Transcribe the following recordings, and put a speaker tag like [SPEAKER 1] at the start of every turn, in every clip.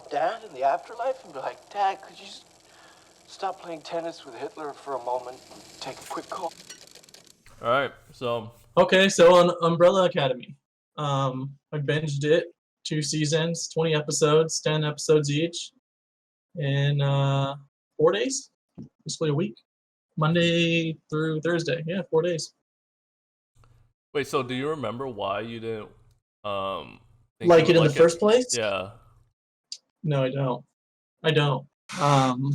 [SPEAKER 1] Dad in the afterlife and be like, Dad, could you just stop playing tennis with Hitler for a moment and take a quick call?
[SPEAKER 2] All right, so
[SPEAKER 3] Okay, so on Umbrella Academy, I binged it, 2 seasons, 20 episodes, 10 episodes each, in 4 days, basically a week, Monday through Thursday. Yeah, 4 days.
[SPEAKER 2] wait, so do you remember why you didn't think you
[SPEAKER 3] Like
[SPEAKER 2] would
[SPEAKER 3] it in the
[SPEAKER 2] like it?
[SPEAKER 3] first place?
[SPEAKER 2] Yeah.
[SPEAKER 3] No, I don't. I don't. Um,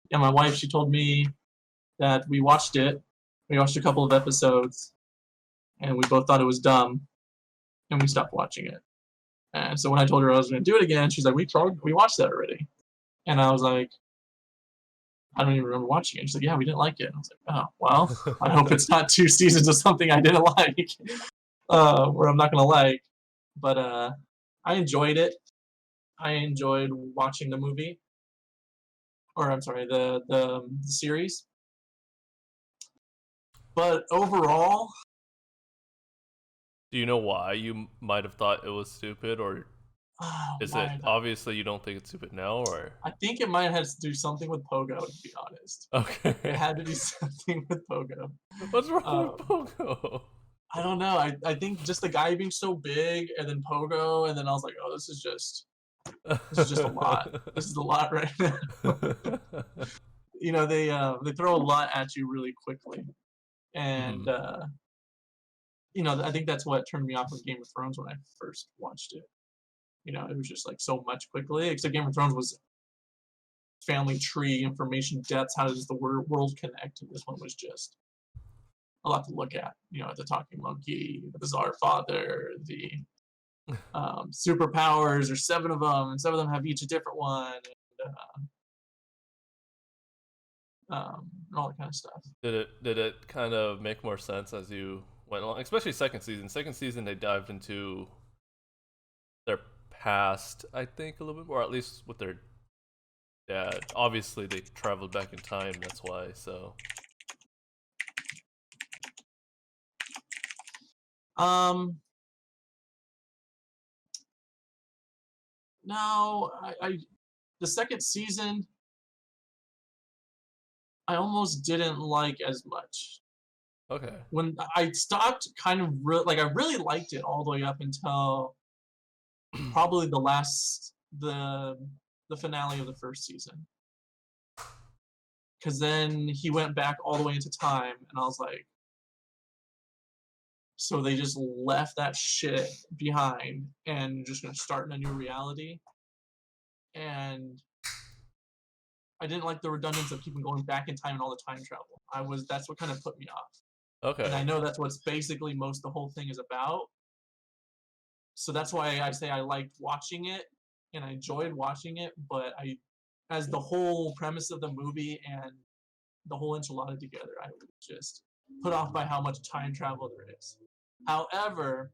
[SPEAKER 3] yeah, my wife, she told me that we watched it. We watched a couple of episodes, and we both thought it was dumb, and we stopped watching it. And so when I told her I was going to do it again, she's like, we watched that already." And I was like, "I don't even remember watching it." She's like, "Yeah, we didn't like it." And I was like, "Oh, well, I hope it's not 2 seasons of something I didn't like, or I'm not gonna like." But I enjoyed it. I enjoyed watching the movie, or I'm sorry, the series. But overall,
[SPEAKER 2] Do you know why you might have thought it was stupid, or is
[SPEAKER 3] why
[SPEAKER 2] it
[SPEAKER 3] I thought,
[SPEAKER 2] obviously you don't think it's stupid now, or
[SPEAKER 3] I think it might have to do something with Pogo, to be honest. It
[SPEAKER 2] okay?
[SPEAKER 3] had to be something with Pogo.
[SPEAKER 2] What's wrong with
[SPEAKER 3] Um,
[SPEAKER 2] Pogo?
[SPEAKER 3] I don't know. I think just the guy being so big, and then Pogo, and then I was like, "Oh, this is just a lot. This is a lot right now." They throw a lot at you really quickly, and
[SPEAKER 2] Mhm.
[SPEAKER 3] I think that's what turned me off of Game of Thrones when I first watched it. It was just like so much quickly. Except Game of Thrones was family tree, information depths. How does the world connect? And this one was just a lot to look at. The talking monkey, the bizarre father, the superpowers. There's 7 of them, and 7 of them have each a different one, and all that kind of stuff.
[SPEAKER 2] Did it kind of make more sense as you went along, especially second season? Second season they dived into their past, I think, a little bit more, at least with their dad. Obviously, they traveled back in time. That's why. So,
[SPEAKER 3] Um, no, the second season I almost didn't like as much.
[SPEAKER 2] okay.
[SPEAKER 3] When I stopped kind of like I really liked it all the way up until probably the finale of the first season. Because then he went back all the way into time, and I was like, so they just left that shit behind and just gonna start in a new reality. And I didn't like the redundancy of keeping going back in time and all the time travel. That's what kind of put me off. And I
[SPEAKER 2] Okay.
[SPEAKER 3] know that's what's basically most the whole thing is about. So that's why I say I liked watching it and I enjoyed watching it, but as the whole premise of the movie and the whole enchilada together, I was just put off by how much time travel there is. However,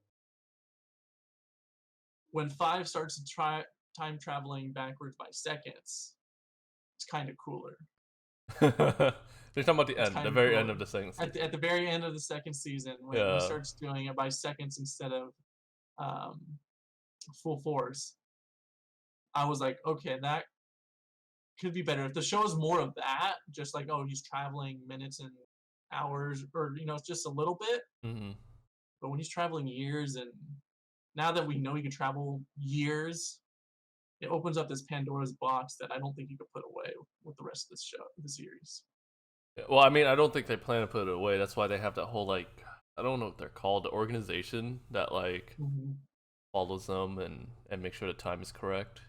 [SPEAKER 3] when 5 starts to try time traveling backwards by seconds, it's kind of cooler.
[SPEAKER 2] You're talking about the
[SPEAKER 3] It's
[SPEAKER 2] end, the
[SPEAKER 3] kind of
[SPEAKER 2] very end
[SPEAKER 3] cooler.
[SPEAKER 2] of the second
[SPEAKER 3] At
[SPEAKER 2] season.
[SPEAKER 3] the very end of the second season, when he
[SPEAKER 2] Yeah.
[SPEAKER 3] starts doing it by seconds instead of um, full force, I was like, okay, that could be better. If the show is more of that, just like, oh, he's traveling minutes and hours, or just a little bit.
[SPEAKER 2] Hmm.
[SPEAKER 3] But when he's traveling years, and now that we know he can travel years, it opens up this Pandora's box that I don't think you could put away with the rest of this show, the series.
[SPEAKER 2] Yeah, well, I mean, I don't think they plan to put it away. That's why they have that whole like, I don't know what they're called, the organization that like
[SPEAKER 3] Mm-hmm.
[SPEAKER 2] follows them and make sure the time is correct.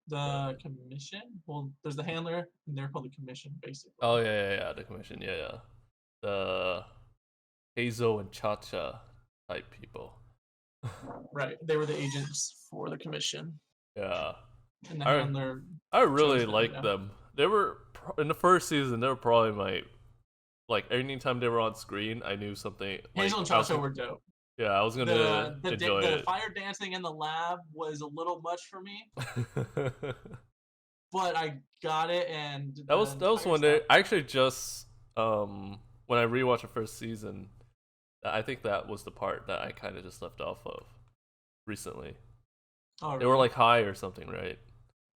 [SPEAKER 3] The commission? Well, there's the handler, and they're called the commission, basically.
[SPEAKER 2] Oh yeah, the commission. Yeah, yeah. The Hazel and Cha-Cha type people.
[SPEAKER 3] Right. They were the agents for the commission,
[SPEAKER 2] Yeah.
[SPEAKER 3] and the
[SPEAKER 2] I
[SPEAKER 3] handler
[SPEAKER 2] I really
[SPEAKER 3] chose them.
[SPEAKER 2] liked
[SPEAKER 3] Yeah.
[SPEAKER 2] them. They were in the first season. They were probably my like anytime they were on screen, I knew something
[SPEAKER 3] Hazel
[SPEAKER 2] like
[SPEAKER 3] and
[SPEAKER 2] I was
[SPEAKER 3] Chacha were dope.
[SPEAKER 2] yeah, I was gonna enjoy
[SPEAKER 3] The
[SPEAKER 2] it.
[SPEAKER 3] fire dancing in the lab was a little much for me, but I got it, and the
[SPEAKER 2] That was
[SPEAKER 3] entire
[SPEAKER 2] one day.
[SPEAKER 3] stuff.
[SPEAKER 2] I actually just when I rewatched the first season, I think that was the part that I kind of just left off of recently.
[SPEAKER 3] Oh,
[SPEAKER 2] They were
[SPEAKER 3] really?
[SPEAKER 2] like high or something, right?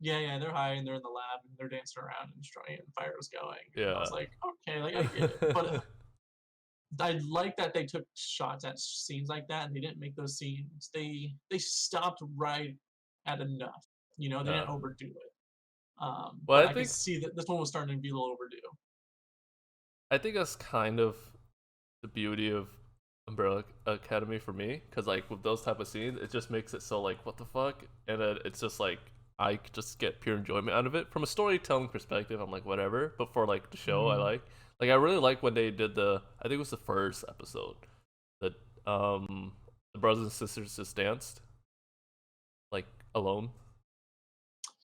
[SPEAKER 3] Yeah, they're high and they're in the lab and they're dancing around and destroying it and the fire was going. And I
[SPEAKER 2] Yeah.
[SPEAKER 3] was like, okay, like I get it. But I like that they took shots at scenes like that and they didn't make those scenes. They stopped right at enough. You know, they
[SPEAKER 2] Yeah.
[SPEAKER 3] didn't overdo it.
[SPEAKER 2] Well,
[SPEAKER 3] But
[SPEAKER 2] I
[SPEAKER 3] I could
[SPEAKER 2] think
[SPEAKER 3] see that this one was starting to be a little overdue.
[SPEAKER 2] that's kind of the beauty of Umbrella Academy for me, because like with those type of scenes, it just makes it so like what the fuck, and then it's just like I just get pure enjoyment out of it. From a storytelling perspective, I'm like whatever, but for like the show, I
[SPEAKER 3] Mhm.
[SPEAKER 2] like I really like when they did I think it was the first episode that the brothers and sisters just danced like alone.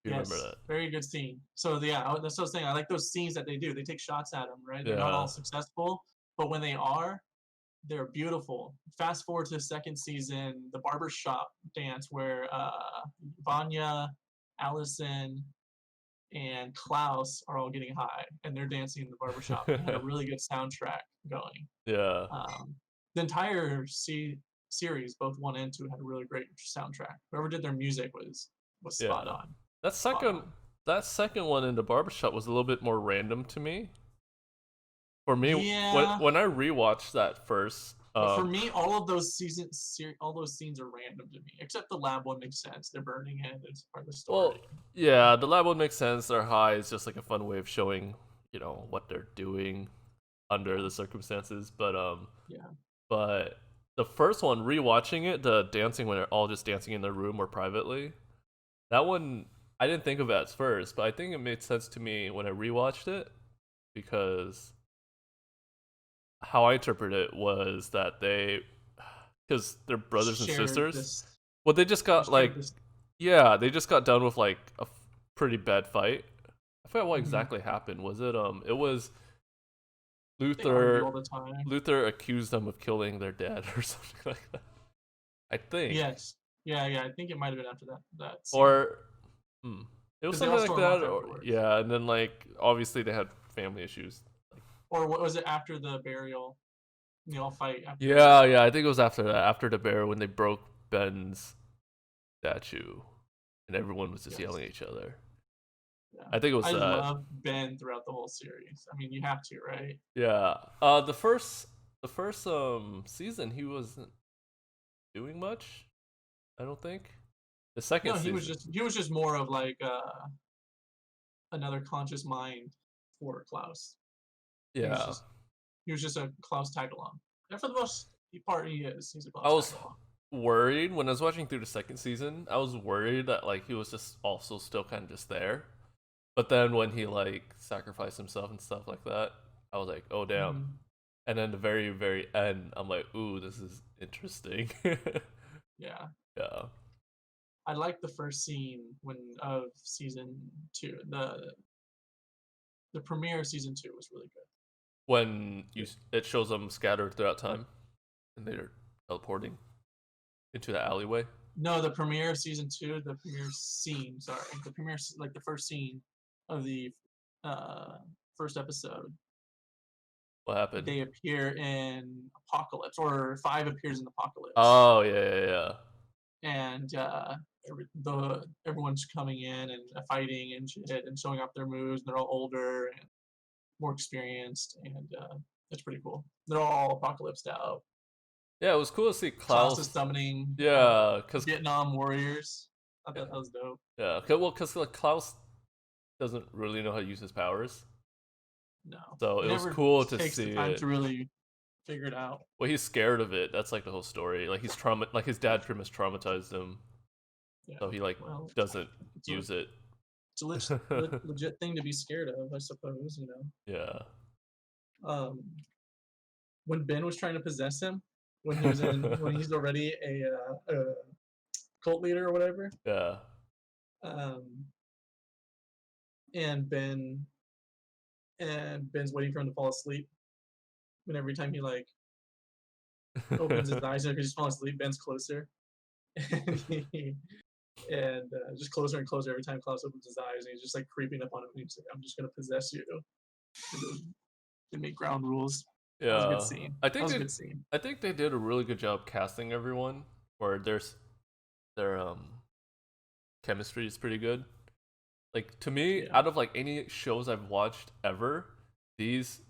[SPEAKER 2] You remember
[SPEAKER 3] Yes,
[SPEAKER 2] that?
[SPEAKER 3] very good scene. So yeah, that's what I was saying. I like those scenes that they do. They take shots at them, right? They're not all
[SPEAKER 2] Yeah.
[SPEAKER 3] successful, but when they are, they're beautiful. Fast forward to the second season, the barbershop dance where Vanya, Allison, and Klaus are all getting high and they're dancing in the barbershop. They had a really good soundtrack going.
[SPEAKER 2] Yeah.
[SPEAKER 3] Um, the entire series, both one and two, had a really great soundtrack. Whoever did their music was spot
[SPEAKER 2] Yeah.
[SPEAKER 3] on.
[SPEAKER 2] That
[SPEAKER 3] Spot
[SPEAKER 2] second
[SPEAKER 3] on.
[SPEAKER 2] that second one in the barbershop was a little bit more random to me. For me,
[SPEAKER 3] Yeah,
[SPEAKER 2] when I rewatched that first,
[SPEAKER 3] but for me, all of those all those scenes are random to me, except the lab one makes sense. They're burning it; it's part of the
[SPEAKER 2] well,
[SPEAKER 3] story.
[SPEAKER 2] yeah, the lab one makes sense. They're high. It's just like a fun way of showing, what they're doing under
[SPEAKER 3] Yeah,
[SPEAKER 2] the circumstances.
[SPEAKER 3] yeah.
[SPEAKER 2] But the first one, rewatching it, the dancing when they're all just dancing in their room or privately, that one I didn't think of it at first, but I think it made sense to me when I rewatched it because how I interpret it was that because they're brothers and
[SPEAKER 3] Shared
[SPEAKER 2] sisters.
[SPEAKER 3] this.
[SPEAKER 2] Well, they just
[SPEAKER 3] They
[SPEAKER 2] got
[SPEAKER 3] shared
[SPEAKER 2] like,
[SPEAKER 3] this.
[SPEAKER 2] yeah, they just got done with like a pretty bad fight. I forgot what
[SPEAKER 3] Mhm.
[SPEAKER 2] exactly happened. Was it it was
[SPEAKER 3] They argue all
[SPEAKER 2] Luther.
[SPEAKER 3] the time.
[SPEAKER 2] Luther accused them of killing their dad or something like that. I think,
[SPEAKER 3] Yes. Yeah. I think it might have been after that scene
[SPEAKER 2] or hmm, it was
[SPEAKER 3] because they
[SPEAKER 2] something
[SPEAKER 3] all
[SPEAKER 2] like
[SPEAKER 3] storm off
[SPEAKER 2] that, or
[SPEAKER 3] afterwards.
[SPEAKER 2] yeah, and then like obviously they had family issues.
[SPEAKER 3] Or what was it after the burial? They all fight after the
[SPEAKER 2] Yeah,
[SPEAKER 3] burial.
[SPEAKER 2] yeah, I think it was after that, after the bear when they broke Ben's statue, and everyone was just
[SPEAKER 3] Yes.
[SPEAKER 2] yelling at each other.
[SPEAKER 3] Yeah.
[SPEAKER 2] I think it was
[SPEAKER 3] I
[SPEAKER 2] that.
[SPEAKER 3] love Ben throughout the whole series. I mean, you have to, right?
[SPEAKER 2] Yeah. The first season he wasn't doing much. I don't think. The second
[SPEAKER 3] No,
[SPEAKER 2] season.
[SPEAKER 3] he was just more of like another conscious mind for Klaus. He was
[SPEAKER 2] Yeah.
[SPEAKER 3] just he was just a Klaus tag along. And for the most part, he is. He's a
[SPEAKER 2] I
[SPEAKER 3] Klaus tag
[SPEAKER 2] was
[SPEAKER 3] along.
[SPEAKER 2] worried when I was watching through the second season. I was worried that like he was just also still kind of just there. But then when he like sacrificed himself and stuff like that, I was like, oh damn.
[SPEAKER 3] Mhm.
[SPEAKER 2] And then the very very end, I'm like, ooh, this is interesting.
[SPEAKER 3] Yeah.
[SPEAKER 2] Yeah.
[SPEAKER 3] I like the first scene of season two. The premiere of season two was really good.
[SPEAKER 2] When it shows them scattered throughout time, and they're teleporting into the alleyway.
[SPEAKER 3] No, the premiere of season two, the premiere scene, sorry, the premiere like the first scene of the uh first episode,
[SPEAKER 2] What happened?
[SPEAKER 3] they appear in Apocalypse, or Five appears in Apocalypse,
[SPEAKER 2] Oh yeah.
[SPEAKER 3] and everyone's coming in and fighting and shit and showing off their moves. And they're all older and more experienced, and it's pretty cool. They're all apocalypsed out.
[SPEAKER 2] Yeah, it was cool to see
[SPEAKER 3] Klaus is
[SPEAKER 2] Klaus.
[SPEAKER 3] summoning
[SPEAKER 2] Yeah, cause
[SPEAKER 3] Vietnam warriors. I
[SPEAKER 2] yeah,
[SPEAKER 3] thought that was dope.
[SPEAKER 2] yeah. Cause like Klaus doesn't really know how to use his powers,
[SPEAKER 3] No,
[SPEAKER 2] so
[SPEAKER 3] he
[SPEAKER 2] it was
[SPEAKER 3] never
[SPEAKER 2] cool to
[SPEAKER 3] takes the
[SPEAKER 2] see
[SPEAKER 3] time
[SPEAKER 2] it.
[SPEAKER 3] to really figure it out.
[SPEAKER 2] Well, he's scared of it. That's like the whole story. Like he's like his dad pretty much traumatized him,
[SPEAKER 3] Yeah,
[SPEAKER 2] so he like
[SPEAKER 3] well,
[SPEAKER 2] doesn't
[SPEAKER 3] it's
[SPEAKER 2] use it.
[SPEAKER 3] a legit thing to be scared of, I suppose. You know,
[SPEAKER 2] Yeah.
[SPEAKER 3] um, when Ben was trying to possess him, when he's already a cult leader or whatever,
[SPEAKER 2] Yeah.
[SPEAKER 3] um, and Ben's waiting for him to fall asleep. And every time he like opens his eyes, and if he's falling asleep, Ben's closer, and just closer and closer every time Klaus opens his eyes, and he's just like creeping up on him. And he's like, "I'm just gonna possess you." They make ground rules. That was a good
[SPEAKER 2] Yeah.
[SPEAKER 3] scene.
[SPEAKER 2] I
[SPEAKER 3] That
[SPEAKER 2] think
[SPEAKER 3] was a
[SPEAKER 2] they
[SPEAKER 3] good scene.
[SPEAKER 2] I think they did a really good job casting everyone. Where their chemistry is pretty good. Like to me,
[SPEAKER 3] Yeah.
[SPEAKER 2] out of like any shows I've watched ever, these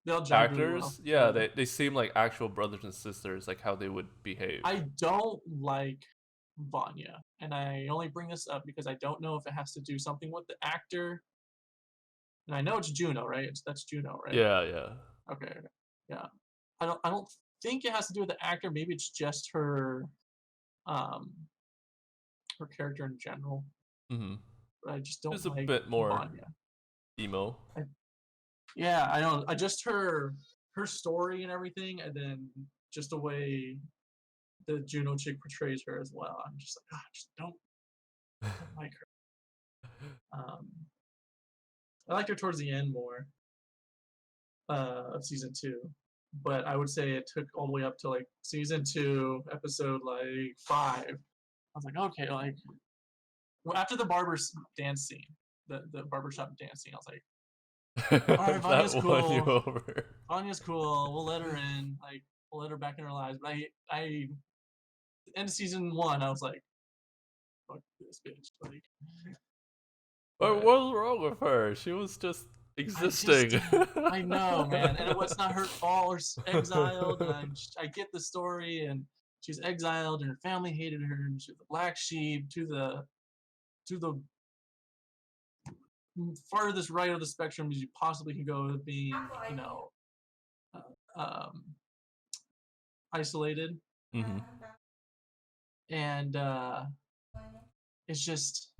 [SPEAKER 3] They'll jive really well.
[SPEAKER 2] actors, yeah, they seem like actual brothers and sisters, like how they would behave.
[SPEAKER 3] I don't like Vanya, and I only bring this up because I don't know if it has to do something with the actor. And I know it's Juno, right? That's Juno, right?
[SPEAKER 2] Yeah, yeah.
[SPEAKER 3] Okay, okay. Yeah. I don't think it has to do with the actor. Maybe it's just um her character in general.
[SPEAKER 2] Mm-hmm.
[SPEAKER 3] But I just don't
[SPEAKER 2] It's a
[SPEAKER 3] like
[SPEAKER 2] bit more
[SPEAKER 3] Vanya.
[SPEAKER 2] emo.
[SPEAKER 3] Yeah, I don't. I just her story and everything, and then just the way the Juno chick portrays her as well. I'm just like, I just don't like her. I liked her towards the end more of season 2, but I would say it took all the way up to like season 2, episode like 5. I was like, okay, like well, after the barber's dance scene, the barbershop dance scene, I was like, all right, Vanya's
[SPEAKER 2] That won you
[SPEAKER 3] cool.
[SPEAKER 2] over.
[SPEAKER 3] Vanya's cool. We'll let her in. Like, we'll let her back in our lives. But end of season 1, I was like, fuck this bitch. Like,
[SPEAKER 2] What
[SPEAKER 3] but
[SPEAKER 2] was wrong with her? She was just existing.
[SPEAKER 3] I know, man, and it's not her fault or exiled. And I get the story, and she's exiled, and her family hated her, and she's the black sheep to the farthest right of the spectrum as you possibly can go to being, you know, um, isolated,
[SPEAKER 2] Hmm.
[SPEAKER 3] and it's just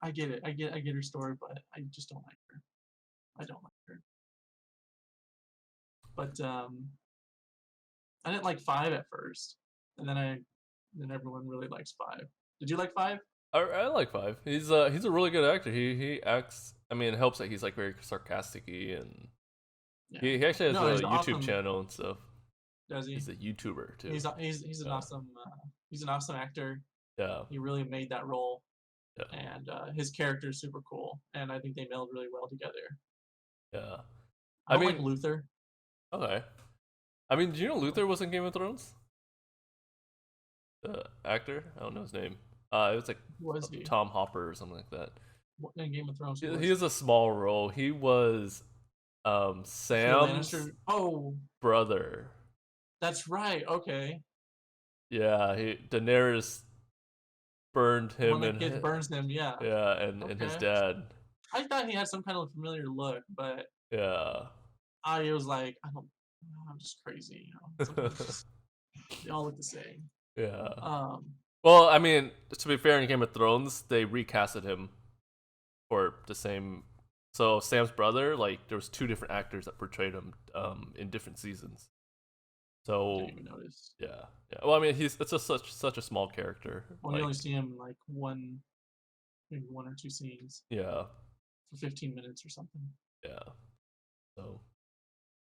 [SPEAKER 3] I get it. I get her story, but I just don't like her. I don't like her. But I didn't like 5 at first, and then everyone really likes 5. Did you like 5?
[SPEAKER 2] I like 5. He's a really good actor. He acts. I mean, it helps that he's like very sarcastic-y, and
[SPEAKER 3] Yeah.
[SPEAKER 2] he actually has
[SPEAKER 3] No,
[SPEAKER 2] a
[SPEAKER 3] he's
[SPEAKER 2] YouTube
[SPEAKER 3] awesome.
[SPEAKER 2] channel and stuff.
[SPEAKER 3] Does he?
[SPEAKER 2] He's a YouTuber too.
[SPEAKER 3] He's an
[SPEAKER 2] Yeah.
[SPEAKER 3] awesome he's an awesome actor.
[SPEAKER 2] Yeah,
[SPEAKER 3] He really made that role,
[SPEAKER 2] yeah,
[SPEAKER 3] and his character is super cool, and I think they meld really well together.
[SPEAKER 2] yeah.
[SPEAKER 3] I
[SPEAKER 2] I
[SPEAKER 3] don't like
[SPEAKER 2] mean,
[SPEAKER 3] Luther.
[SPEAKER 2] okay. I mean, do you know Luther was in Game of Thrones? The actor? I don't know his name. It was like
[SPEAKER 3] Who was he?
[SPEAKER 2] Tom Hopper or something like that.
[SPEAKER 3] What- In Game of Thrones?
[SPEAKER 2] He,
[SPEAKER 3] Who was
[SPEAKER 2] he has a small role. He was
[SPEAKER 3] Tyrion
[SPEAKER 2] Sam's
[SPEAKER 3] Lannister? Oh,
[SPEAKER 2] brother.
[SPEAKER 3] that's right. Okay,
[SPEAKER 2] Yeah, Daenerys burned
[SPEAKER 3] the one
[SPEAKER 2] him
[SPEAKER 3] that kid burns him. Yeah.
[SPEAKER 2] yeah, and his
[SPEAKER 3] Okay.
[SPEAKER 2] dad.
[SPEAKER 3] I thought he had some kind of familiar look, but
[SPEAKER 2] Yeah.
[SPEAKER 3] I was like, I'm just crazy. You know, sometimes just- they all look the same.
[SPEAKER 2] Yeah.
[SPEAKER 3] Um,
[SPEAKER 2] Well, I mean, to be fair, in Game of Thrones, they recasted him for the same. So Sam's brother, like, there was 2 different actors that portrayed him in different seasons.
[SPEAKER 3] I
[SPEAKER 2] So
[SPEAKER 3] didn't even notice.
[SPEAKER 2] yeah, yeah. Well, I mean, it's just such a small character.
[SPEAKER 3] Well, you
[SPEAKER 2] Like,
[SPEAKER 3] only see him like maybe 1 or 2 scenes
[SPEAKER 2] yeah,
[SPEAKER 3] for 15 minutes or something.
[SPEAKER 2] yeah. So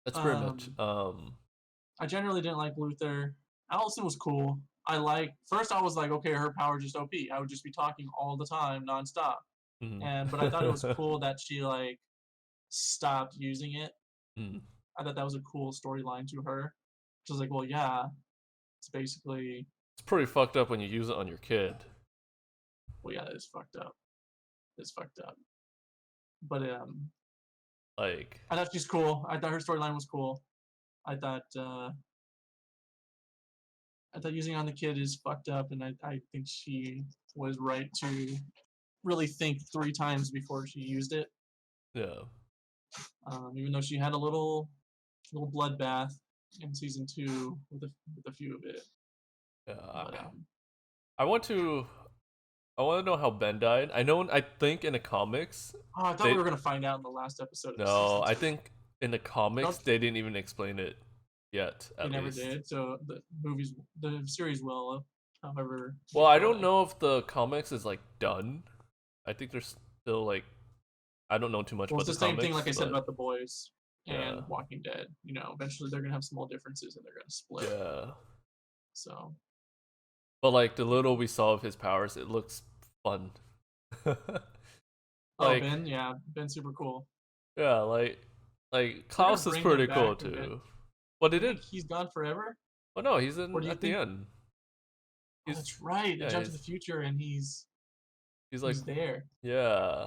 [SPEAKER 2] that's pretty much.
[SPEAKER 3] I generally didn't like Luther. Allison was cool. First I was like, okay, her power just OP. I would just be talking all the time, nonstop.
[SPEAKER 2] Mhm.
[SPEAKER 3] But I thought it was cool that she like stopped using it.
[SPEAKER 2] Mhm.
[SPEAKER 3] I thought that was a cool storyline to her. She was like, well, yeah, it's basically,
[SPEAKER 2] It's pretty fucked up when you use it on your kid.
[SPEAKER 3] well, yeah, that is fucked up. It's fucked up. But
[SPEAKER 2] Like,
[SPEAKER 3] I thought she's cool. I thought her storyline was cool. I thought using it on the kid is fucked up, and I think she was right to really think 3 times before she used it.
[SPEAKER 2] yeah,
[SPEAKER 3] Even though she had a little bloodbath in season 2 with a few of it.
[SPEAKER 2] yeah.
[SPEAKER 3] But,
[SPEAKER 2] I want to know how Ben died. I think in the comics.
[SPEAKER 3] oh, I thought
[SPEAKER 2] They-
[SPEAKER 3] we were gonna find out in the last episode. Of
[SPEAKER 2] No,
[SPEAKER 3] season
[SPEAKER 2] I
[SPEAKER 3] 2.
[SPEAKER 2] think in the comics they didn't even explain it yet.
[SPEAKER 3] They
[SPEAKER 2] At
[SPEAKER 3] never
[SPEAKER 2] least.
[SPEAKER 3] did. So the series will, however.
[SPEAKER 2] Well, I
[SPEAKER 3] before
[SPEAKER 2] don't
[SPEAKER 3] that.
[SPEAKER 2] know if the comics is like done. I think there's still like, I don't know too much
[SPEAKER 3] Well,
[SPEAKER 2] about
[SPEAKER 3] it's
[SPEAKER 2] the
[SPEAKER 3] the same thing,
[SPEAKER 2] comics,
[SPEAKER 3] like I said
[SPEAKER 2] but-
[SPEAKER 3] about The Boys and
[SPEAKER 2] Yeah.
[SPEAKER 3] Walking Dead. You know, eventually they're gonna have small differences and they're gonna split.
[SPEAKER 2] Yeah,
[SPEAKER 3] So
[SPEAKER 2] but like the little we saw of his powers, it looks fun. Like,
[SPEAKER 3] Ben's super cool.
[SPEAKER 2] yeah, like Klaus is
[SPEAKER 3] bring
[SPEAKER 2] pretty
[SPEAKER 3] him
[SPEAKER 2] cool
[SPEAKER 3] back a bit.
[SPEAKER 2] too. Well, they
[SPEAKER 3] You think
[SPEAKER 2] did.
[SPEAKER 3] he's gone forever?
[SPEAKER 2] Oh no, he's in
[SPEAKER 3] Or do you
[SPEAKER 2] at the
[SPEAKER 3] think-
[SPEAKER 2] end.
[SPEAKER 3] Oh, that's right. They
[SPEAKER 2] yeah,
[SPEAKER 3] jump to
[SPEAKER 2] he's-
[SPEAKER 3] the future and he's
[SPEAKER 2] He's like,
[SPEAKER 3] He's there
[SPEAKER 2] yeah.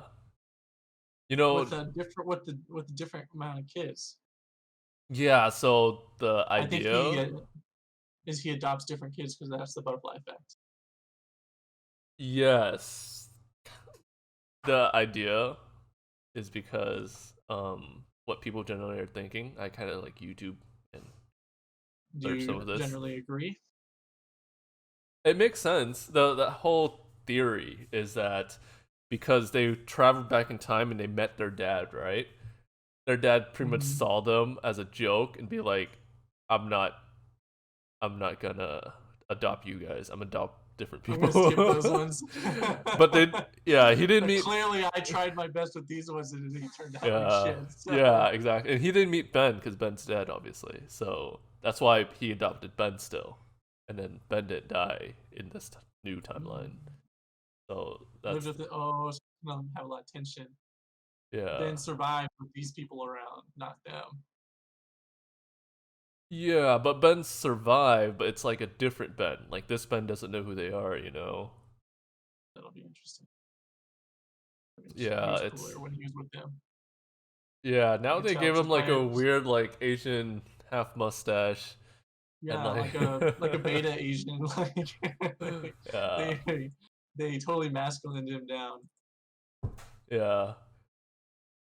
[SPEAKER 2] You know,
[SPEAKER 3] with a different with a different amount of kids.
[SPEAKER 2] yeah. So the
[SPEAKER 3] I think
[SPEAKER 2] idea,
[SPEAKER 3] he adopts different kids because that's the butterfly effect.
[SPEAKER 2] yes, the idea is because what people generally are thinking. I kind of like YouTube and
[SPEAKER 3] Do
[SPEAKER 2] search some
[SPEAKER 3] you
[SPEAKER 2] of this.
[SPEAKER 3] generally agree?
[SPEAKER 2] It makes sense. The whole theory is that because they traveled back in time and they met their dad, right? Their dad pretty much
[SPEAKER 3] Mhm.
[SPEAKER 2] saw them as a joke and be like, "I'm not, I'm not gonna adopt you guys. I'm adopt different
[SPEAKER 3] I'm gonna skip those
[SPEAKER 2] people."
[SPEAKER 3] ones.
[SPEAKER 2] But they, yeah, he didn't
[SPEAKER 3] But
[SPEAKER 2] meet.
[SPEAKER 3] clearly, I tried my best with these ones, and it turned out like
[SPEAKER 2] Yeah,
[SPEAKER 3] shit. So
[SPEAKER 2] yeah, exactly. And he didn't meet Ben because Ben's dead, obviously. So that's why he adopted Ben still, and then Ben didn't die in this new timeline. So
[SPEAKER 3] lived
[SPEAKER 2] that's
[SPEAKER 3] with it. So have a lot of tension.
[SPEAKER 2] yeah,
[SPEAKER 3] Then survived with these people around, not them.
[SPEAKER 2] yeah. But Ben survived, but it's like a different Ben. Like this Ben doesn't know who they are, you know.
[SPEAKER 3] That'll be interesting. He
[SPEAKER 2] Yeah,
[SPEAKER 3] was
[SPEAKER 2] it's
[SPEAKER 3] cooler when he was with them.
[SPEAKER 2] yeah.
[SPEAKER 3] You
[SPEAKER 2] Now
[SPEAKER 3] could
[SPEAKER 2] they
[SPEAKER 3] tell
[SPEAKER 2] gave him
[SPEAKER 3] just
[SPEAKER 2] like
[SPEAKER 3] by
[SPEAKER 2] a weird like Asian half mustache and
[SPEAKER 3] yeah,
[SPEAKER 2] like
[SPEAKER 3] like a beta Asian. Like
[SPEAKER 2] yeah,
[SPEAKER 3] they totally masculined him down.
[SPEAKER 2] yeah.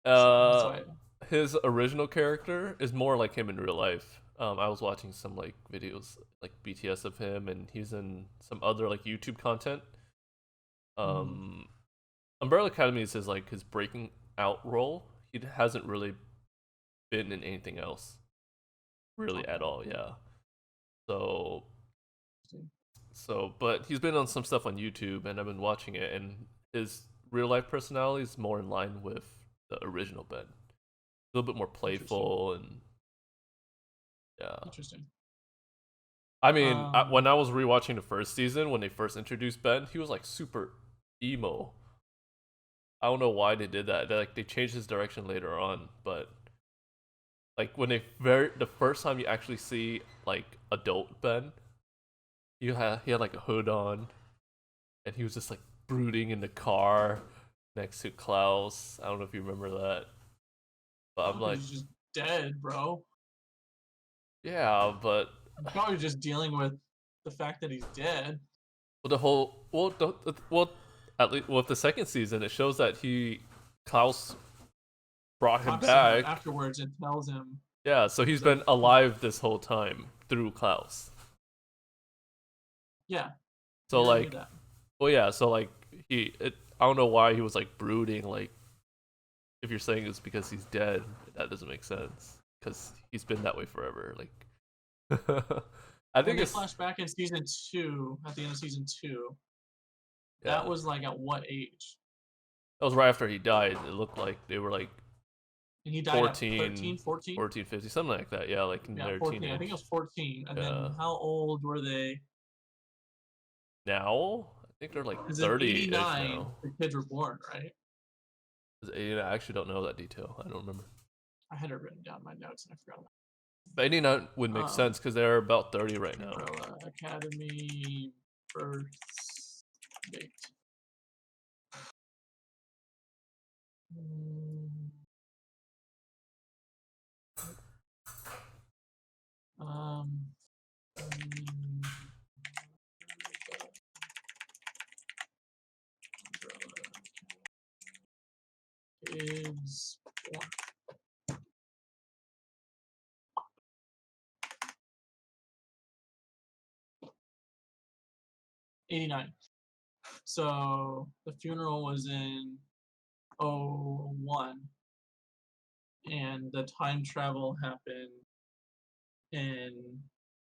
[SPEAKER 3] So that's
[SPEAKER 2] Uh,
[SPEAKER 3] why.
[SPEAKER 2] his original character is more like him in real life. I was watching some like videos like BTS of him, and he's in some other like YouTube content.
[SPEAKER 3] Mhm.
[SPEAKER 2] Um, Umbrella Academy is his like his breaking out role. He hasn't really been in anything else really
[SPEAKER 3] Okay.
[SPEAKER 2] at all. Yeah. So
[SPEAKER 3] Interesting.
[SPEAKER 2] but he's been on some stuff on YouTube, and I've been watching it, and his real life personality is more in line with the original Ben. A little bit more
[SPEAKER 3] Interesting.
[SPEAKER 2] playful and yeah.
[SPEAKER 3] Interesting.
[SPEAKER 2] I mean, when
[SPEAKER 3] Um,
[SPEAKER 2] I was rewatching the first season, when they first introduced Ben, he was like super emo. I don't know why they did that. They changed his direction later on, but like when the first time you actually see like adult Ben, he had like a hood on, and he was just like brooding in the car next to Klaus. I don't know if you remember that, but I'm like,
[SPEAKER 3] he's just dead, bro.
[SPEAKER 2] yeah, but
[SPEAKER 3] He's probably just dealing with the fact that he's dead.
[SPEAKER 2] the whole well at least with the second season, it shows that Klaus brought him
[SPEAKER 3] Talks to him
[SPEAKER 2] back.
[SPEAKER 3] afterwards and tells him
[SPEAKER 2] Yeah, so he's
[SPEAKER 3] that
[SPEAKER 2] been alive this whole time through Klaus.
[SPEAKER 3] yeah,
[SPEAKER 2] So
[SPEAKER 3] yeah, I knew
[SPEAKER 2] like,
[SPEAKER 3] that.
[SPEAKER 2] well, yeah, so like I don't know why he was like brooding. Like, if you're saying it's because he's dead, that doesn't make sense because he's been that way forever. Like, I
[SPEAKER 3] When
[SPEAKER 2] think
[SPEAKER 3] they
[SPEAKER 2] it's
[SPEAKER 3] flash back in season 2, at the end of season 2,
[SPEAKER 2] yeah.
[SPEAKER 3] that was like at what age?
[SPEAKER 2] That was right after he died. It looked like they were like
[SPEAKER 3] And he died at
[SPEAKER 2] 14,
[SPEAKER 3] 13, 14?
[SPEAKER 2] 14, 50, something like that. Yeah, like in
[SPEAKER 3] Yeah,
[SPEAKER 2] their
[SPEAKER 3] 14. I think
[SPEAKER 2] teenage.
[SPEAKER 3] it was 14. And
[SPEAKER 2] Yeah.
[SPEAKER 3] then how old were they?
[SPEAKER 2] Now I think they're like
[SPEAKER 3] Because in
[SPEAKER 2] 30-ish
[SPEAKER 3] 89,
[SPEAKER 2] now.
[SPEAKER 3] the kids were born, right?
[SPEAKER 2] I actually don't know that detail. I don't remember.
[SPEAKER 3] I had it written down in my notes and I forgot about
[SPEAKER 2] 89 would make
[SPEAKER 3] it.
[SPEAKER 2] sense because they're about 30 right now.
[SPEAKER 3] Umbrella Academy birth date. Mm, Um, mm, is born. 89. So the funeral was in 01, and the time travel happened in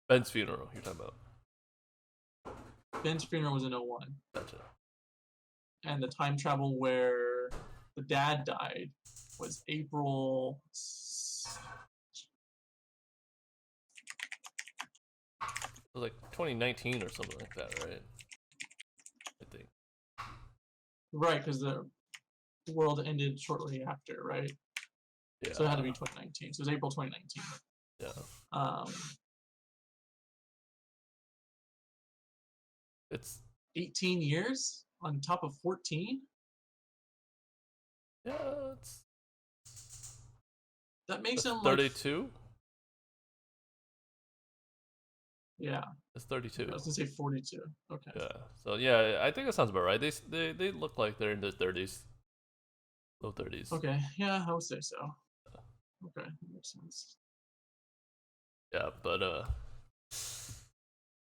[SPEAKER 2] Ben's funeral, you're talking about.
[SPEAKER 3] Ben's funeral was in 01,
[SPEAKER 2] Gotcha.
[SPEAKER 3] and the time travel where the dad died was April.
[SPEAKER 2] It was like 2019 or something like that, right? I think.
[SPEAKER 3] Right, because the world ended shortly after, right?
[SPEAKER 2] Yeah.
[SPEAKER 3] So it had to be 2019. So it was April 2019.
[SPEAKER 2] Yeah.
[SPEAKER 3] Um,
[SPEAKER 2] It's
[SPEAKER 3] 18 years on top of 14.
[SPEAKER 2] Yeah, it's
[SPEAKER 3] That makes
[SPEAKER 2] it's
[SPEAKER 3] him like
[SPEAKER 2] 32.
[SPEAKER 3] yeah.
[SPEAKER 2] It's
[SPEAKER 3] I
[SPEAKER 2] 32.
[SPEAKER 3] was gonna say 42. Okay.
[SPEAKER 2] Yeah. So yeah, I think that sounds about right. They look like they're in their 30s, low 30s.
[SPEAKER 3] Okay. Yeah, I would say so. Okay, that makes sense.
[SPEAKER 2] Yeah, but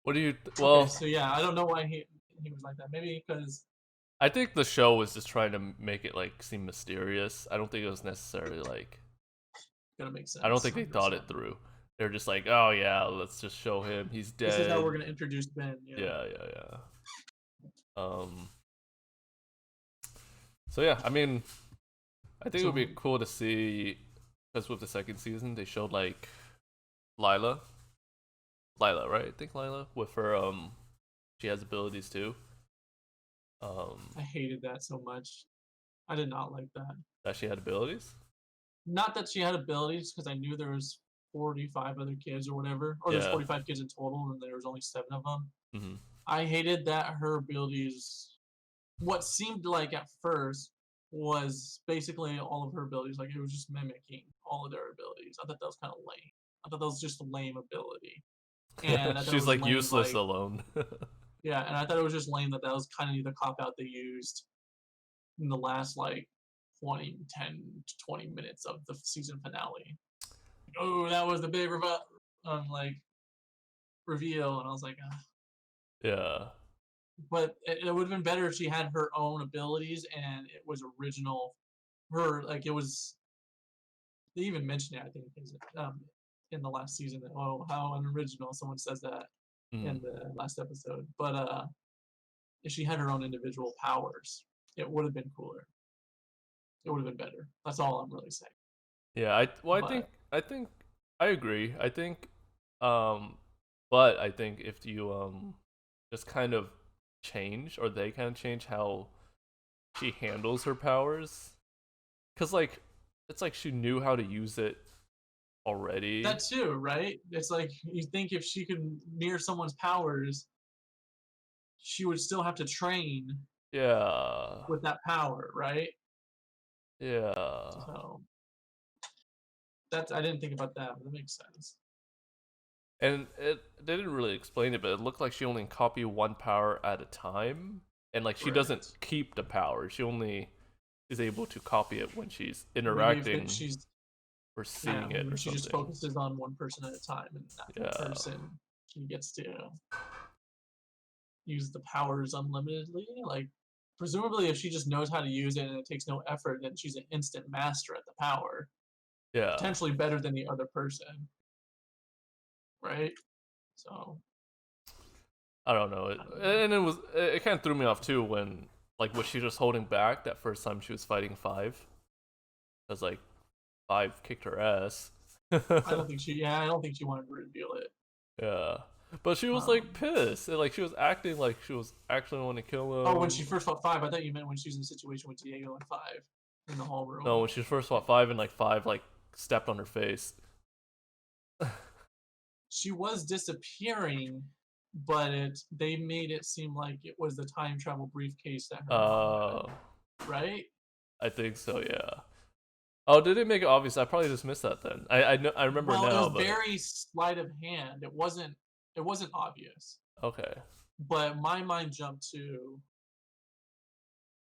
[SPEAKER 2] what do you?
[SPEAKER 3] Okay,
[SPEAKER 2] Well,
[SPEAKER 3] so yeah, I don't know why he was like that. Maybe because
[SPEAKER 2] I think the show was just trying to make it like seem mysterious. I don't think it was necessarily like.
[SPEAKER 3] gonna make sense.
[SPEAKER 2] I don't think they thought
[SPEAKER 3] 100%.
[SPEAKER 2] it through. They're just like, oh yeah, let's just show him he's dead.
[SPEAKER 3] This is how we're gonna introduce Ben.
[SPEAKER 2] Yeah. So yeah, I mean, I think it would be cool to see because with the second season they showed like Lila, right? I think Lila with her she has abilities too.
[SPEAKER 3] I hated that so much. I did not like that.
[SPEAKER 2] That she had abilities.
[SPEAKER 3] Not that she had abilities, because I knew there was 45 other kids or whatever, or there's
[SPEAKER 2] Yeah.
[SPEAKER 3] 45 kids in total, and there was only 7 of them.
[SPEAKER 2] Mm-hmm.
[SPEAKER 3] I hated that her abilities, what seemed like at first was basically all of her abilities. Like it was just mimicking all of their abilities. I thought that was kind of lame. I thought that was just a lame ability. And I thought it
[SPEAKER 2] She's
[SPEAKER 3] was
[SPEAKER 2] like
[SPEAKER 3] lame,
[SPEAKER 2] useless
[SPEAKER 3] like,
[SPEAKER 2] alone.
[SPEAKER 3] yeah, and I thought it was just lame that that was kind of the cop out they used in the last like 10 to 20 minutes of the season finale. Oh, that was the big like reveal, and I was like, ah.
[SPEAKER 2] Yeah.
[SPEAKER 3] But it would have been better if she had her own abilities and it was original. Her like it was. They even mentioned it, I think, in the last season. That, oh, how unoriginal! Someone says that in the last episode. But if she had her own individual powers, it would have been cooler. It would have been better. That's all I'm really saying.
[SPEAKER 2] Yeah, I think I agree. I think but I think if you just kind of change or they kind of change how she handles her powers cuz like it's like she knew how to use it already.
[SPEAKER 3] That too, right? It's like you think if she could mirror someone's powers, she would still have to train
[SPEAKER 2] Yeah.
[SPEAKER 3] with that power, right?
[SPEAKER 2] Yeah.
[SPEAKER 3] So that's I didn't think about that, but that makes sense.
[SPEAKER 2] And they didn't really explain it, but it looked like she only copy one power at a time. And like she doesn't
[SPEAKER 3] Right.
[SPEAKER 2] keep the power. She only is able to copy it when she's
[SPEAKER 3] Maybe
[SPEAKER 2] interacting
[SPEAKER 3] if she's
[SPEAKER 2] or seeing it
[SPEAKER 3] maybe
[SPEAKER 2] or
[SPEAKER 3] she just
[SPEAKER 2] something.
[SPEAKER 3] focuses on one person at a time, and that
[SPEAKER 2] Yeah.
[SPEAKER 3] person she gets to use the powers unlimitedly. Like presumably, if she just knows how to use it and it takes no effort, then she's an instant master at the power.
[SPEAKER 2] Yeah.
[SPEAKER 3] Potentially better than the other person, right? So
[SPEAKER 2] I don't know. And it kind of threw me off too when like was she just holding back that first time she was fighting Five? Because like Five kicked her ass.
[SPEAKER 3] I don't think she wanted to reveal it.
[SPEAKER 2] Yeah. But she was like pissed. And, like she was acting like she was actually wanting to kill him.
[SPEAKER 3] Oh, when she first fought Five, I thought you meant when she was in a situation with Diego and Five in the hall room.
[SPEAKER 2] No, when she first fought Five and like Five like stepped on her face.
[SPEAKER 3] She was disappearing, but they made it seem like it was the time travel briefcase that her mom had, right?
[SPEAKER 2] I think so, yeah. Oh, did it make it obvious? I probably just missed that then. I remember
[SPEAKER 3] well,
[SPEAKER 2] now,
[SPEAKER 3] it was very sleight of hand. It wasn't obvious.
[SPEAKER 2] Okay.
[SPEAKER 3] But my mind jumped to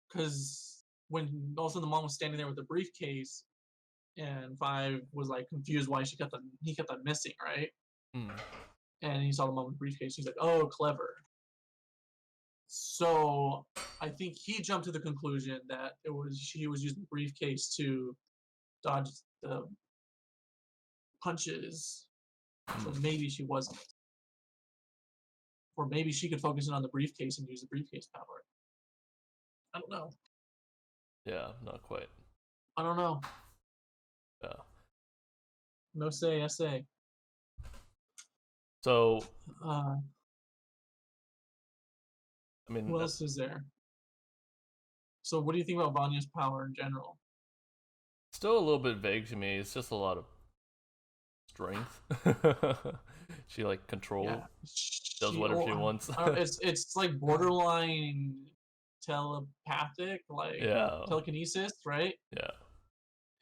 [SPEAKER 3] because when also the mom was standing there with the briefcase, and Five was like confused why he kept that missing, right? And he saw the mom with the briefcase. He's like, "Oh, clever." So I think he jumped to the conclusion that she was using the briefcase to dodge the punches. So maybe she wasn't. Or maybe she could focus in on the briefcase and use the briefcase power. I don't know.
[SPEAKER 2] Yeah, not quite.
[SPEAKER 3] I don't know.
[SPEAKER 2] Yeah.
[SPEAKER 3] No say, I say.
[SPEAKER 2] So I mean,
[SPEAKER 3] who else is there? So what do you think about Vanya's power in general?
[SPEAKER 2] Still a little bit vague to me. It's just a lot of strength. She like control does whatever she wants.
[SPEAKER 3] It's like borderline telepathic, like
[SPEAKER 2] Yeah.
[SPEAKER 3] telekinesis, right?
[SPEAKER 2] Yeah.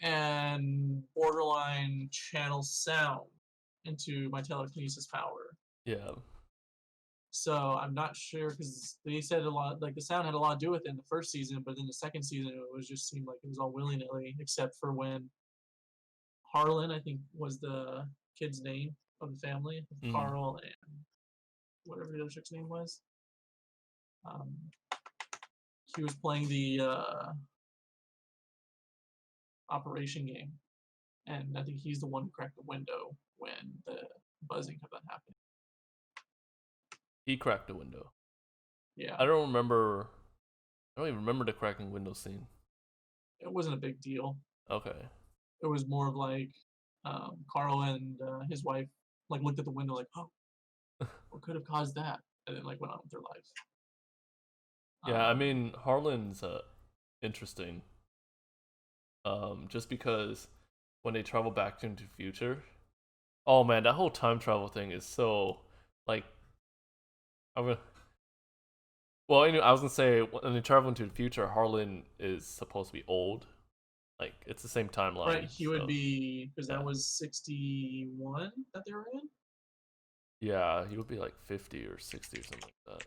[SPEAKER 3] And borderline channel sound into my telekinesis power.
[SPEAKER 2] Yeah.
[SPEAKER 3] So I'm not sure because they said a lot, like the sound had a lot to do with it in the first season, but in the second season it was just seemed like it was all willy nilly, except for when Harlan, I think, was the kid's name of the family,
[SPEAKER 2] Mhm.
[SPEAKER 3] Carl and whatever the other chick's name was. He was playing the operation game, and I think he's the one who cracked the window when the buzzing of that happened.
[SPEAKER 2] He cracked the window.
[SPEAKER 3] Yeah,
[SPEAKER 2] I don't remember. I don't even remember the cracking window scene.
[SPEAKER 3] it wasn't a big deal.
[SPEAKER 2] Okay.
[SPEAKER 3] It was more of like Carl and his wife like looked at the window like, oh, what could have caused that, and then like went on with their lives.
[SPEAKER 2] Yeah, I mean Harlan's interesting. Just because when they travel back into the future, oh man, that whole time travel thing is so like. I'm gonna. Well, anyway, I was gonna say when they travel into the future, Harlan is supposed to be old. Like it's the same timeline.
[SPEAKER 3] Right, he would
[SPEAKER 2] so-
[SPEAKER 3] be because
[SPEAKER 2] yeah.
[SPEAKER 3] that was 61 that they were in.
[SPEAKER 2] Yeah, he would be like 50 or 60 or something like that.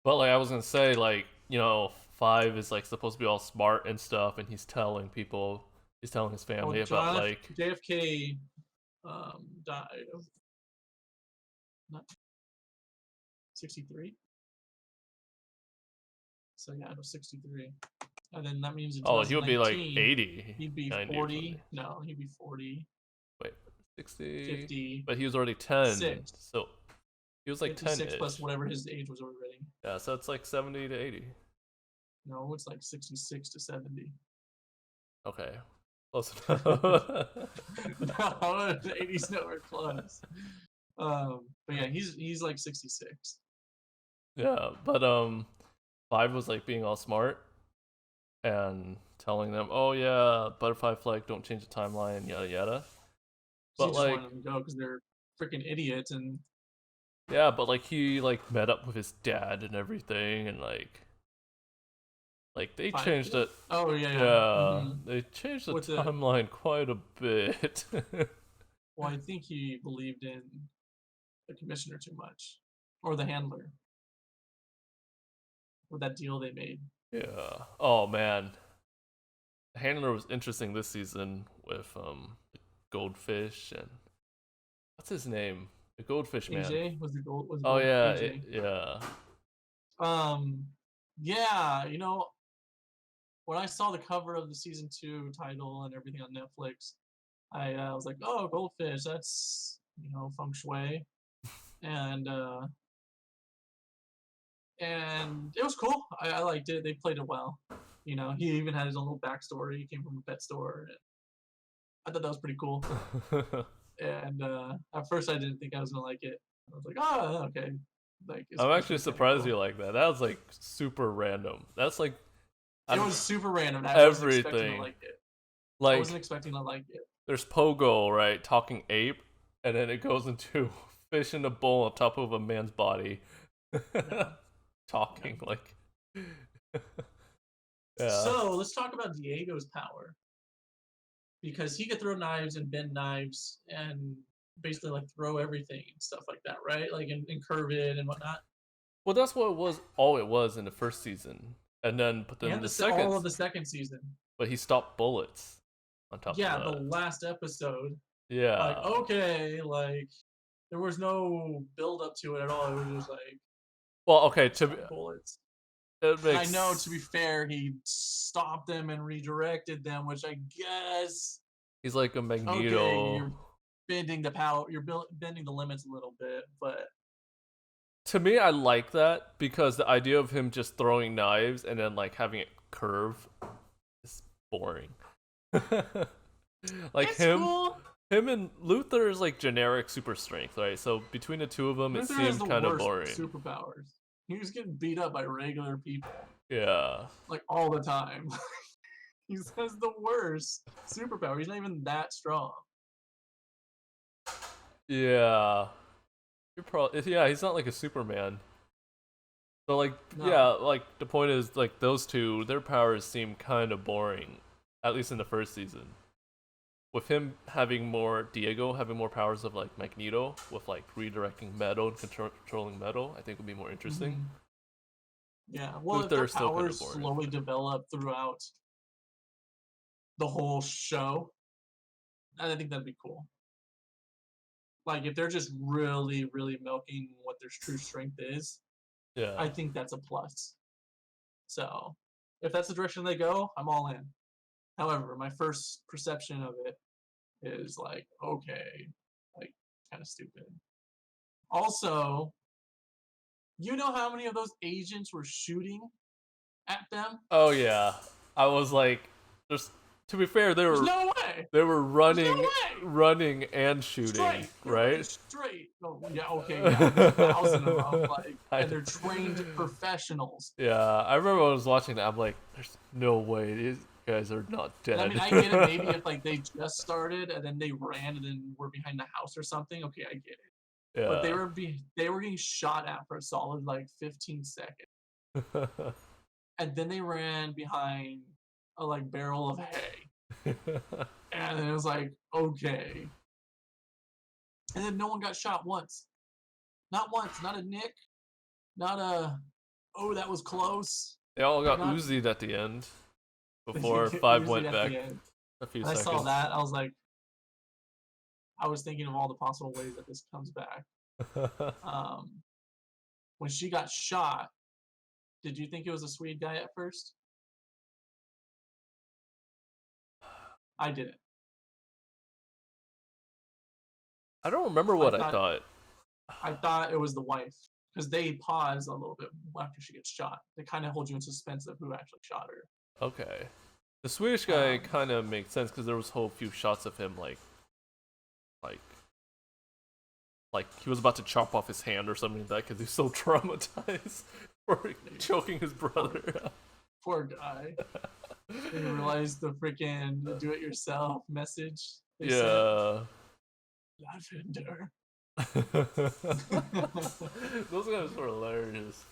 [SPEAKER 2] But like I was gonna say, like, 5 is like supposed to be all smart and stuff, and he's telling his family about like
[SPEAKER 3] JFK died of not 63. So yeah, it was 63. And then that means in
[SPEAKER 2] oh, he would be like
[SPEAKER 3] 2019,
[SPEAKER 2] 80.
[SPEAKER 3] he'd be
[SPEAKER 2] 90 or
[SPEAKER 3] 40.
[SPEAKER 2] something.
[SPEAKER 3] No, he'd be 40.
[SPEAKER 2] Wait, 60.
[SPEAKER 3] 50.
[SPEAKER 2] But he was already 10.
[SPEAKER 3] Six.
[SPEAKER 2] So he was like
[SPEAKER 3] 56
[SPEAKER 2] 10
[SPEAKER 3] plus whatever his age was already.
[SPEAKER 2] Yeah, so it's like 70 to 80.
[SPEAKER 3] No, it's like 66 to 70.
[SPEAKER 2] Okay. Close enough.
[SPEAKER 3] No, the 80's nowhere close. But yeah, he's like 66.
[SPEAKER 2] Yeah, but 5 was like being all smart and telling them, "Oh yeah, butterfly flag, don't change the timeline, yada yada."
[SPEAKER 3] But
[SPEAKER 2] But
[SPEAKER 3] he just
[SPEAKER 2] like,
[SPEAKER 3] wanted them to go because they're freaking idiots, and
[SPEAKER 2] yeah, but like he like met up with his dad and everything, and like they
[SPEAKER 3] Fine.
[SPEAKER 2] changed it.
[SPEAKER 3] oh yeah,
[SPEAKER 2] Yeah,
[SPEAKER 3] mhm.
[SPEAKER 2] they changed the
[SPEAKER 3] With the-
[SPEAKER 2] timeline quite a bit.
[SPEAKER 3] Well, I think he believed in the commissioner too much, or the handler, with that deal they made.
[SPEAKER 2] Yeah. Oh man, Handler was interesting this season with the goldfish and what's his name? The goldfish man.
[SPEAKER 3] AJ was the gold. Was the
[SPEAKER 2] Oh
[SPEAKER 3] gold
[SPEAKER 2] yeah,
[SPEAKER 3] AJ.
[SPEAKER 2] yeah.
[SPEAKER 3] Yeah, when I saw the cover of the season 2 title and everything on Netflix, I was like, oh, goldfish, that's feng shui, and it was cool. I liked it. They played it well. He even had his own little backstory. He came from a pet store. And I thought that was pretty cool. And at first, I didn't think I was gonna like it. I was like, oh, okay. Like,
[SPEAKER 2] I'm actually surprised you like that. That was like super random. That's like
[SPEAKER 3] It was super random. I wasn't expecting
[SPEAKER 2] everything.
[SPEAKER 3] to like it. I
[SPEAKER 2] Like
[SPEAKER 3] wasn't expecting to like it.
[SPEAKER 2] there's Pogo, right? Talking ape, and then it goes into fish in a bowl on top of a man's body. Talking like yeah.
[SPEAKER 3] So let's talk about Diego's power, because he could throw knives and bend knives and basically like throw everything and stuff like that, right? Like and curve it and whatnot.
[SPEAKER 2] Well, that's what it was. All it was in the first season, and then
[SPEAKER 3] And
[SPEAKER 2] the
[SPEAKER 3] all
[SPEAKER 2] second.
[SPEAKER 3] of the second season.
[SPEAKER 2] But he stopped bullets on top
[SPEAKER 3] Yeah,
[SPEAKER 2] of
[SPEAKER 3] the
[SPEAKER 2] that.
[SPEAKER 3] last episode.
[SPEAKER 2] Yeah.
[SPEAKER 3] Like okay, like there was no build up to it at all. It was just like
[SPEAKER 2] Well, okay. To be,
[SPEAKER 3] bullets.
[SPEAKER 2] it
[SPEAKER 3] I
[SPEAKER 2] makes.
[SPEAKER 3] know, to be fair, he stopped them and redirected them, which I guess
[SPEAKER 2] He's like a Magneto.
[SPEAKER 3] okay, you're bending the power, you're bending the limits a little bit, but
[SPEAKER 2] To me, I like that because the idea of him just throwing knives and then like having it curve is boring. Like
[SPEAKER 3] it's
[SPEAKER 2] him,
[SPEAKER 3] cool.
[SPEAKER 2] him and Luther is like generic super strength, right? So between the two of them,
[SPEAKER 3] Luther
[SPEAKER 2] it
[SPEAKER 3] has
[SPEAKER 2] seemed
[SPEAKER 3] the
[SPEAKER 2] kind of
[SPEAKER 3] worst
[SPEAKER 2] boring.
[SPEAKER 3] superpowers. He was getting beat up by regular people
[SPEAKER 2] Yeah.
[SPEAKER 3] like all the time. He has the worst superpower. He's not even that strong.
[SPEAKER 2] Yeah. You're probably yeah. He's not like a Superman. So like
[SPEAKER 3] No.
[SPEAKER 2] yeah, like the point is like those two, their powers seem kind of boring, at least in the first season. With him having more Diego having more powers of like Magneto, with like redirecting metal and controlling metal, I think would be more interesting.
[SPEAKER 3] Mhm. Yeah. Well, if
[SPEAKER 2] Luther
[SPEAKER 3] their
[SPEAKER 2] is still kind of
[SPEAKER 3] powers
[SPEAKER 2] boring.
[SPEAKER 3] slowly develop throughout the whole show, I think that'd be cool. Like if they're just really, really milking what their true strength is,
[SPEAKER 2] Yeah.
[SPEAKER 3] I think that's a plus. So if that's the direction they go, I'm all in. However, my first perception of it is like, okay, like kind of stupid. Also, you know how many of those agents were shooting at them?
[SPEAKER 2] Oh yeah. I was like, there's. To be fair,
[SPEAKER 3] There's no way.
[SPEAKER 2] they were
[SPEAKER 3] There's no
[SPEAKER 2] running,
[SPEAKER 3] way.
[SPEAKER 2] running and shooting,
[SPEAKER 3] Straight. They're running
[SPEAKER 2] right?
[SPEAKER 3] straight. Oh, yeah, okay, yeah. There's 1,000 of them, like,
[SPEAKER 2] I
[SPEAKER 3] and they're
[SPEAKER 2] know.
[SPEAKER 3] trained professionals.
[SPEAKER 2] Yeah, I remember when I was watching that. I'm like, there's no way these guys are not dead.
[SPEAKER 3] And I mean, I get it. Maybe if like they just started and then they ran and then were behind the house or something. Okay, I get it.
[SPEAKER 2] yeah.
[SPEAKER 3] But they were getting shot at for a solid like 15 seconds, and then they ran behind a like barrel of hay, and it was like okay, and then no one got shot once, not once, not a nick, not a oh that was close.
[SPEAKER 2] They all got
[SPEAKER 3] Not-
[SPEAKER 2] Uzi'd at the end
[SPEAKER 3] They
[SPEAKER 2] before
[SPEAKER 3] get
[SPEAKER 2] Five
[SPEAKER 3] Uzi'd
[SPEAKER 2] went
[SPEAKER 3] at
[SPEAKER 2] back
[SPEAKER 3] the end.
[SPEAKER 2] a few
[SPEAKER 3] And I
[SPEAKER 2] seconds.
[SPEAKER 3] saw that. I was like, I was thinking of all the possible ways that this comes back. When she got shot, did you think it was a Swede guy at first? I didn't.
[SPEAKER 2] I don't remember what I
[SPEAKER 3] thought-
[SPEAKER 2] thought.
[SPEAKER 3] I thought it was the wife because they pause a little bit after she gets shot. They kind of hold you in suspense of who actually shot her.
[SPEAKER 2] Okay. The Swedish guy
[SPEAKER 3] Um,
[SPEAKER 2] kind of makes sense because there was a whole few shots of him like he was about to chop off his hand or something like that because he's so traumatized for choking his brother.
[SPEAKER 3] Poor guy. Didn't realize the freaking do-it-yourself message. They sent.
[SPEAKER 2] Yeah.
[SPEAKER 3] Lavender.
[SPEAKER 2] Those guys were hilarious.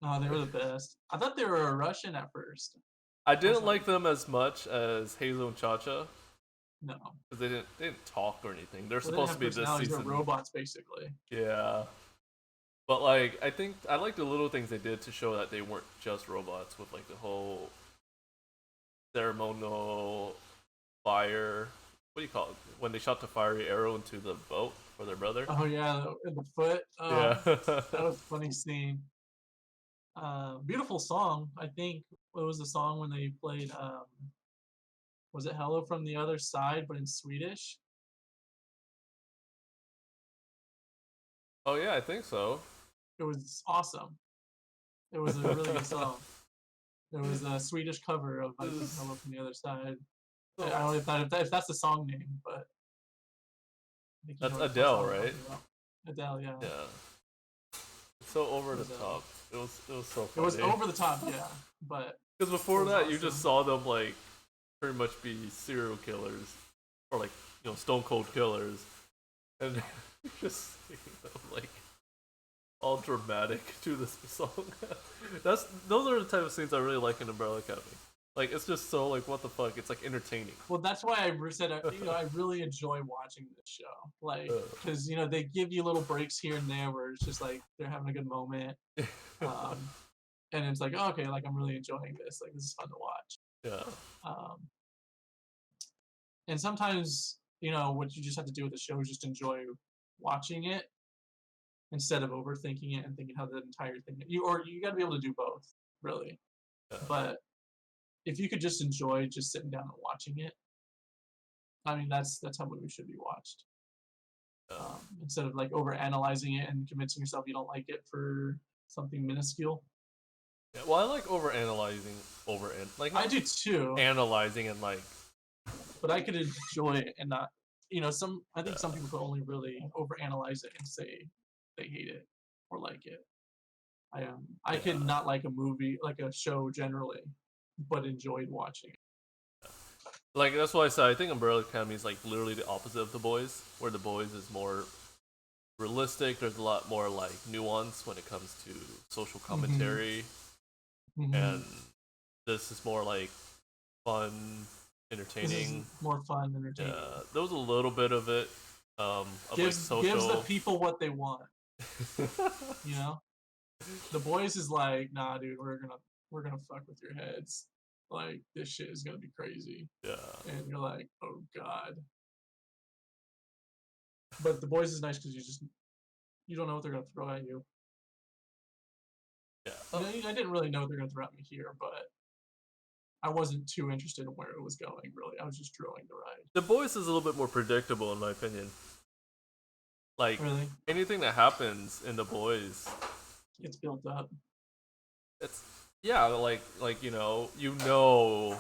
[SPEAKER 3] Oh, they were the best. I thought they were Russian at first.
[SPEAKER 2] I didn't like them as much as Hazel and Cha-Cha
[SPEAKER 3] No.
[SPEAKER 2] because they didn't talk or anything. They're
[SPEAKER 3] Well, they
[SPEAKER 2] supposed to
[SPEAKER 3] have
[SPEAKER 2] be this
[SPEAKER 3] personalities, they're
[SPEAKER 2] season.
[SPEAKER 3] robots, basically.
[SPEAKER 2] Yeah. But like I think I like the little things they did to show that they weren't just robots with like the whole ceremonial fire. What do you call it? When they shot the fiery arrow into the boat for their brother.
[SPEAKER 3] Oh yeah, in the foot. Oh,
[SPEAKER 2] Yeah.
[SPEAKER 3] that was a funny scene. Beautiful song. I think what was the song when they played? Was it "Hello from the Other Side" but in Swedish?
[SPEAKER 2] Oh yeah, I think so.
[SPEAKER 3] It was awesome. It was a really good song. There was a Swedish cover of I think "Hello from the Other Side." I don't know if that's the song name, but I think you
[SPEAKER 2] That's
[SPEAKER 3] know what
[SPEAKER 2] Adele,
[SPEAKER 3] song I'm
[SPEAKER 2] right?
[SPEAKER 3] talking about. Adele, yeah.
[SPEAKER 2] Yeah. It's so over the
[SPEAKER 3] Was,
[SPEAKER 2] top. It was so
[SPEAKER 3] It
[SPEAKER 2] funny.
[SPEAKER 3] was over the top, yeah. But
[SPEAKER 2] Because before
[SPEAKER 3] it was
[SPEAKER 2] that, you just
[SPEAKER 3] awesome.
[SPEAKER 2] saw them like pretty much be serial killers or like stone cold killers, and you just see them like all dramatic to this song. Those are the type of scenes I really like in Umbrella Academy. Like it's just so like what the fuck. It's like entertaining.
[SPEAKER 3] well, that's why I said I really enjoy watching this show, like because they give you little breaks here and there where it's just like they're having a good moment, and it's like okay, like I'm really enjoying this. Like this is fun to watch.
[SPEAKER 2] Yeah.
[SPEAKER 3] And sometimes what you just have to do with the show is just enjoy watching it instead of overthinking it and thinking how the entire thing you got to be able to do both really.
[SPEAKER 2] Yeah.
[SPEAKER 3] But if you could just enjoy just sitting down and watching it, I mean that's how movies should be watched. Instead of like over analyzing it and convincing yourself you don't like it for something minuscule.
[SPEAKER 2] Yeah, well, I like overanalyzing, like
[SPEAKER 3] I do too,
[SPEAKER 2] analyzing and like
[SPEAKER 3] but I could enjoy it and not. I think some people could only really overanalyze it and say they hate it or like it. I could not like a movie, like a show generally, but enjoyed watching it.
[SPEAKER 2] Like that's why I said I think Umbrella Academy is like literally the opposite of The Boys, where The Boys is more realistic. There's a lot more like nuance when it comes to social commentary, and this is more like fun,
[SPEAKER 3] This is
[SPEAKER 2] entertaining.
[SPEAKER 3] more fun, entertaining.
[SPEAKER 2] There was a little bit of it, of
[SPEAKER 3] Gives
[SPEAKER 2] like
[SPEAKER 3] gives the
[SPEAKER 2] social.
[SPEAKER 3] people what they want. You know, The Boys is like, nah, dude, we're gonna fuck with your heads. Like this shit is gonna be crazy,
[SPEAKER 2] Yeah.
[SPEAKER 3] and you're like, oh god. But The Boys is nice because you don't know what they're gonna throw at you.
[SPEAKER 2] Yeah.
[SPEAKER 3] I didn't really know what they're gonna throw at me here, but I wasn't too interested in where it was going. Really, I was just drawing the ride.
[SPEAKER 2] The Boys is a little bit more predictable in my opinion. Like
[SPEAKER 3] Really,
[SPEAKER 2] anything that happens in The Boys,
[SPEAKER 3] it's built up.
[SPEAKER 2] it's yeah, like you know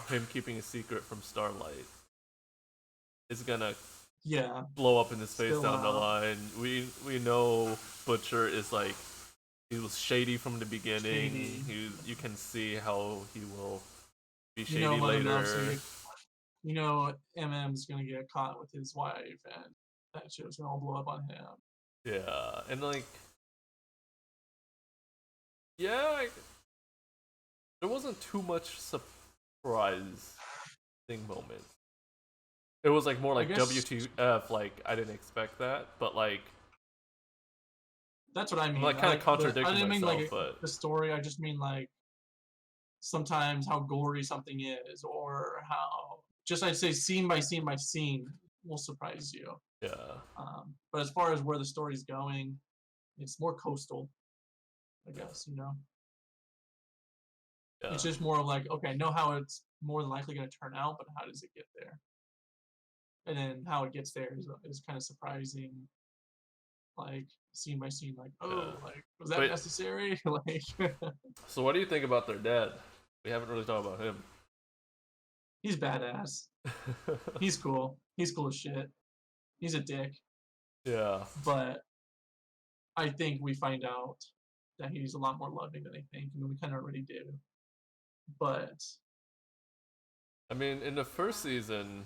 [SPEAKER 2] him keeping a secret from Starlight is gonna
[SPEAKER 3] Yeah,
[SPEAKER 2] blow up in his face
[SPEAKER 3] Spill
[SPEAKER 2] down the
[SPEAKER 3] out.
[SPEAKER 2] line. We know Butcher is like he was shady from the beginning.
[SPEAKER 3] Shady.
[SPEAKER 2] You can see how he will be
[SPEAKER 3] You
[SPEAKER 2] shady
[SPEAKER 3] know,
[SPEAKER 2] later.
[SPEAKER 3] you know, MM's gonna get caught with his wife, and that shit's gonna all blow up on him.
[SPEAKER 2] Yeah, and like yeah, there wasn't too much surprising moments. It was like more
[SPEAKER 3] I
[SPEAKER 2] like
[SPEAKER 3] guess
[SPEAKER 2] WTF, like I didn't expect that, but like
[SPEAKER 3] that's what I
[SPEAKER 2] I'm
[SPEAKER 3] mean.
[SPEAKER 2] like kind of
[SPEAKER 3] I
[SPEAKER 2] contradicting
[SPEAKER 3] didn't mean
[SPEAKER 2] myself,
[SPEAKER 3] like
[SPEAKER 2] but
[SPEAKER 3] the story. I just mean like sometimes how gory something is, or how just I'd say scene by scene by scene will surprise you.
[SPEAKER 2] yeah,
[SPEAKER 3] But as far as where the story's going, it's more coastal, I guess. You know,
[SPEAKER 2] yeah,
[SPEAKER 3] it's just more of like, okay, I know how it's more than likely going to turn out, but how does it get there? And then how it gets there is kind of surprising, like scene by scene, like,
[SPEAKER 2] yeah.
[SPEAKER 3] oh, like was that
[SPEAKER 2] Wait,
[SPEAKER 3] necessary? Like,
[SPEAKER 2] so what do you think about their dad? We haven't really talked about him.
[SPEAKER 3] he's badass. He's cool. He's cool as shit. He's a dick,
[SPEAKER 2] Yeah,
[SPEAKER 3] but I think we find out that he's a lot more loving than I think. I mean, we kind of already do, but
[SPEAKER 2] I mean, in the first season,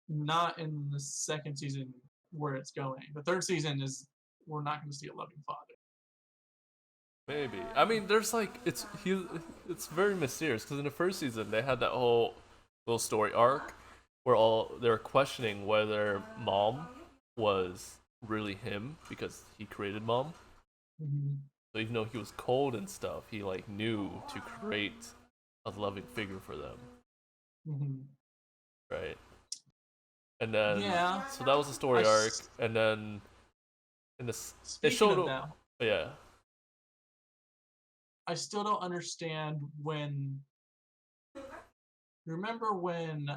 [SPEAKER 3] not in the second season where it's going. The third season is we're not going to see a loving father.
[SPEAKER 2] maybe. I mean, there's like it's very mysterious because in the first season they had that whole little story arc where all they're questioning whether Mom was really him because he created Mom.
[SPEAKER 3] Mm-hmm.
[SPEAKER 2] So even though he was cold and stuff, he like knew to create a loving figure for them,
[SPEAKER 3] Mm-hmm.
[SPEAKER 2] right? And then
[SPEAKER 3] Yeah,
[SPEAKER 2] so that was the story arc, and then in this it
[SPEAKER 3] speaking
[SPEAKER 2] showed
[SPEAKER 3] of that,
[SPEAKER 2] yeah.
[SPEAKER 3] I still don't understand when. Remember when?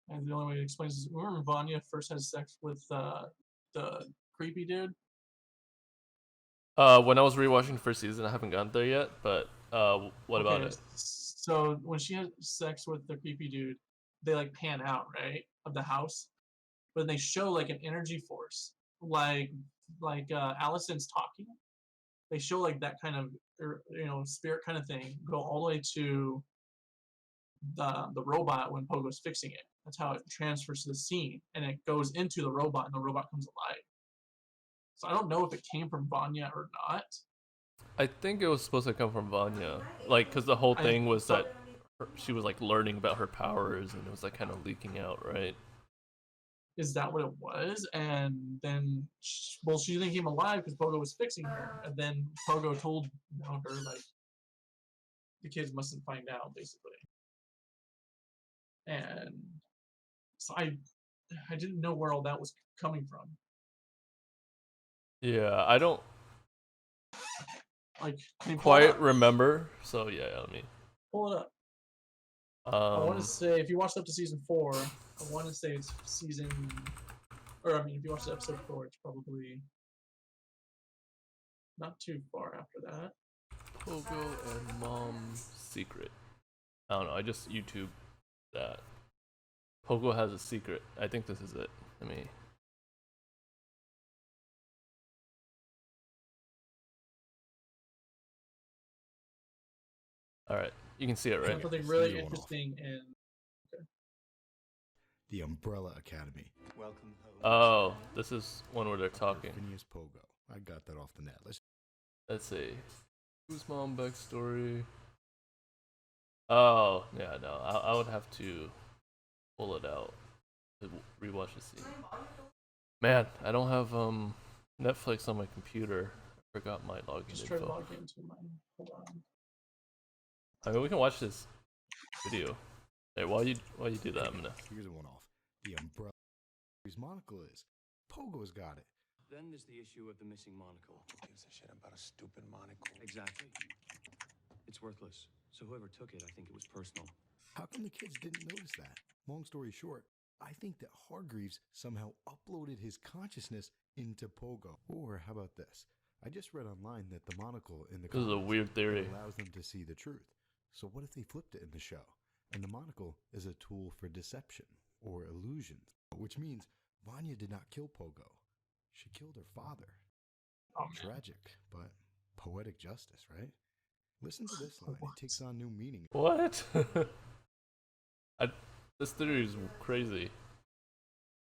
[SPEAKER 3] And the only way to explain this is remember Vanya first had sex with the creepy dude.
[SPEAKER 2] When I was rewatching the first season, I haven't gotten there yet, but what about
[SPEAKER 3] Okay,
[SPEAKER 2] it?
[SPEAKER 3] so when she had sex with the creepy dude, they like pan out right of the house, but they show like an energy force, like Allison's talking. They show like that kind of spirit kind of thing go all the way to the robot when Pogo's fixing it. That's how it transfers to the scene, and it goes into the robot, and the robot comes alive. So I don't know if it came from Vanya or not.
[SPEAKER 2] I think it was supposed to come from Vanya, like, because the whole
[SPEAKER 3] I
[SPEAKER 2] thing was
[SPEAKER 3] so
[SPEAKER 2] that she was like learning about her powers, and it was like kind of leaking out, right?
[SPEAKER 3] is that what it was? And then, well, she didn't came alive because Pogo was fixing her, and then Pogo told her like the kids mustn't find out, basically. And so I didn't know where all that was coming from.
[SPEAKER 2] Yeah, I don't
[SPEAKER 3] Like, can you pull it
[SPEAKER 2] quite
[SPEAKER 3] up?
[SPEAKER 2] remember, so yeah, let me.
[SPEAKER 3] Pull it up. I want to
[SPEAKER 2] Um,
[SPEAKER 3] say if you watched up to season 4, I want to say it's season, or I mean, if you watched episode 4, it's probably not too far after that.
[SPEAKER 2] Pogo and Mom's secret. I don't know. I just YouTube that. Pogo has a secret. I think this is it. Let me. All right, you can see it, right?
[SPEAKER 3] Something really interesting in. Okay.
[SPEAKER 4] The Umbrella Academy.
[SPEAKER 5] Welcome home.
[SPEAKER 2] Oh, this is one where they're talking.
[SPEAKER 4] Phineas Pogo. I got that off the net.
[SPEAKER 2] Let's see. Who's mom backstory? Oh, yeah, no. I would have to pull it out to rewatch the scene. Man, I don't have Netflix on my computer. I forgot my login
[SPEAKER 3] Just try to
[SPEAKER 2] info.
[SPEAKER 3] log into mine. Hold on.
[SPEAKER 2] I mean, we can watch this video. Hey, while you do that, I'm gonna.
[SPEAKER 4] Here's a one-off. The Umbrella. Whose monocle is. Pogo's got it.
[SPEAKER 5] Then there's the issue of the missing monocle.
[SPEAKER 1] Who gives a shit about a stupid monocle?
[SPEAKER 5] Exactly. It's worthless. So whoever took it, I think it was personal.
[SPEAKER 4] How come the kids didn't notice that? Long story short, I think that Hargreaves somehow uploaded his consciousness into Pogo. Or how about this? I just read online that the monocle in the
[SPEAKER 2] This is a
[SPEAKER 4] comics
[SPEAKER 2] weird theory.
[SPEAKER 4] allows them to see the truth. So what if they flipped it in the show? And the monocle is a tool for deception or illusion, which means Vanya did not kill Pogo. She killed her father.
[SPEAKER 3] Oh, man.
[SPEAKER 4] Tragic, but poetic justice, right? Listen to this line. It takes on new meaning.
[SPEAKER 2] What? This theory is crazy.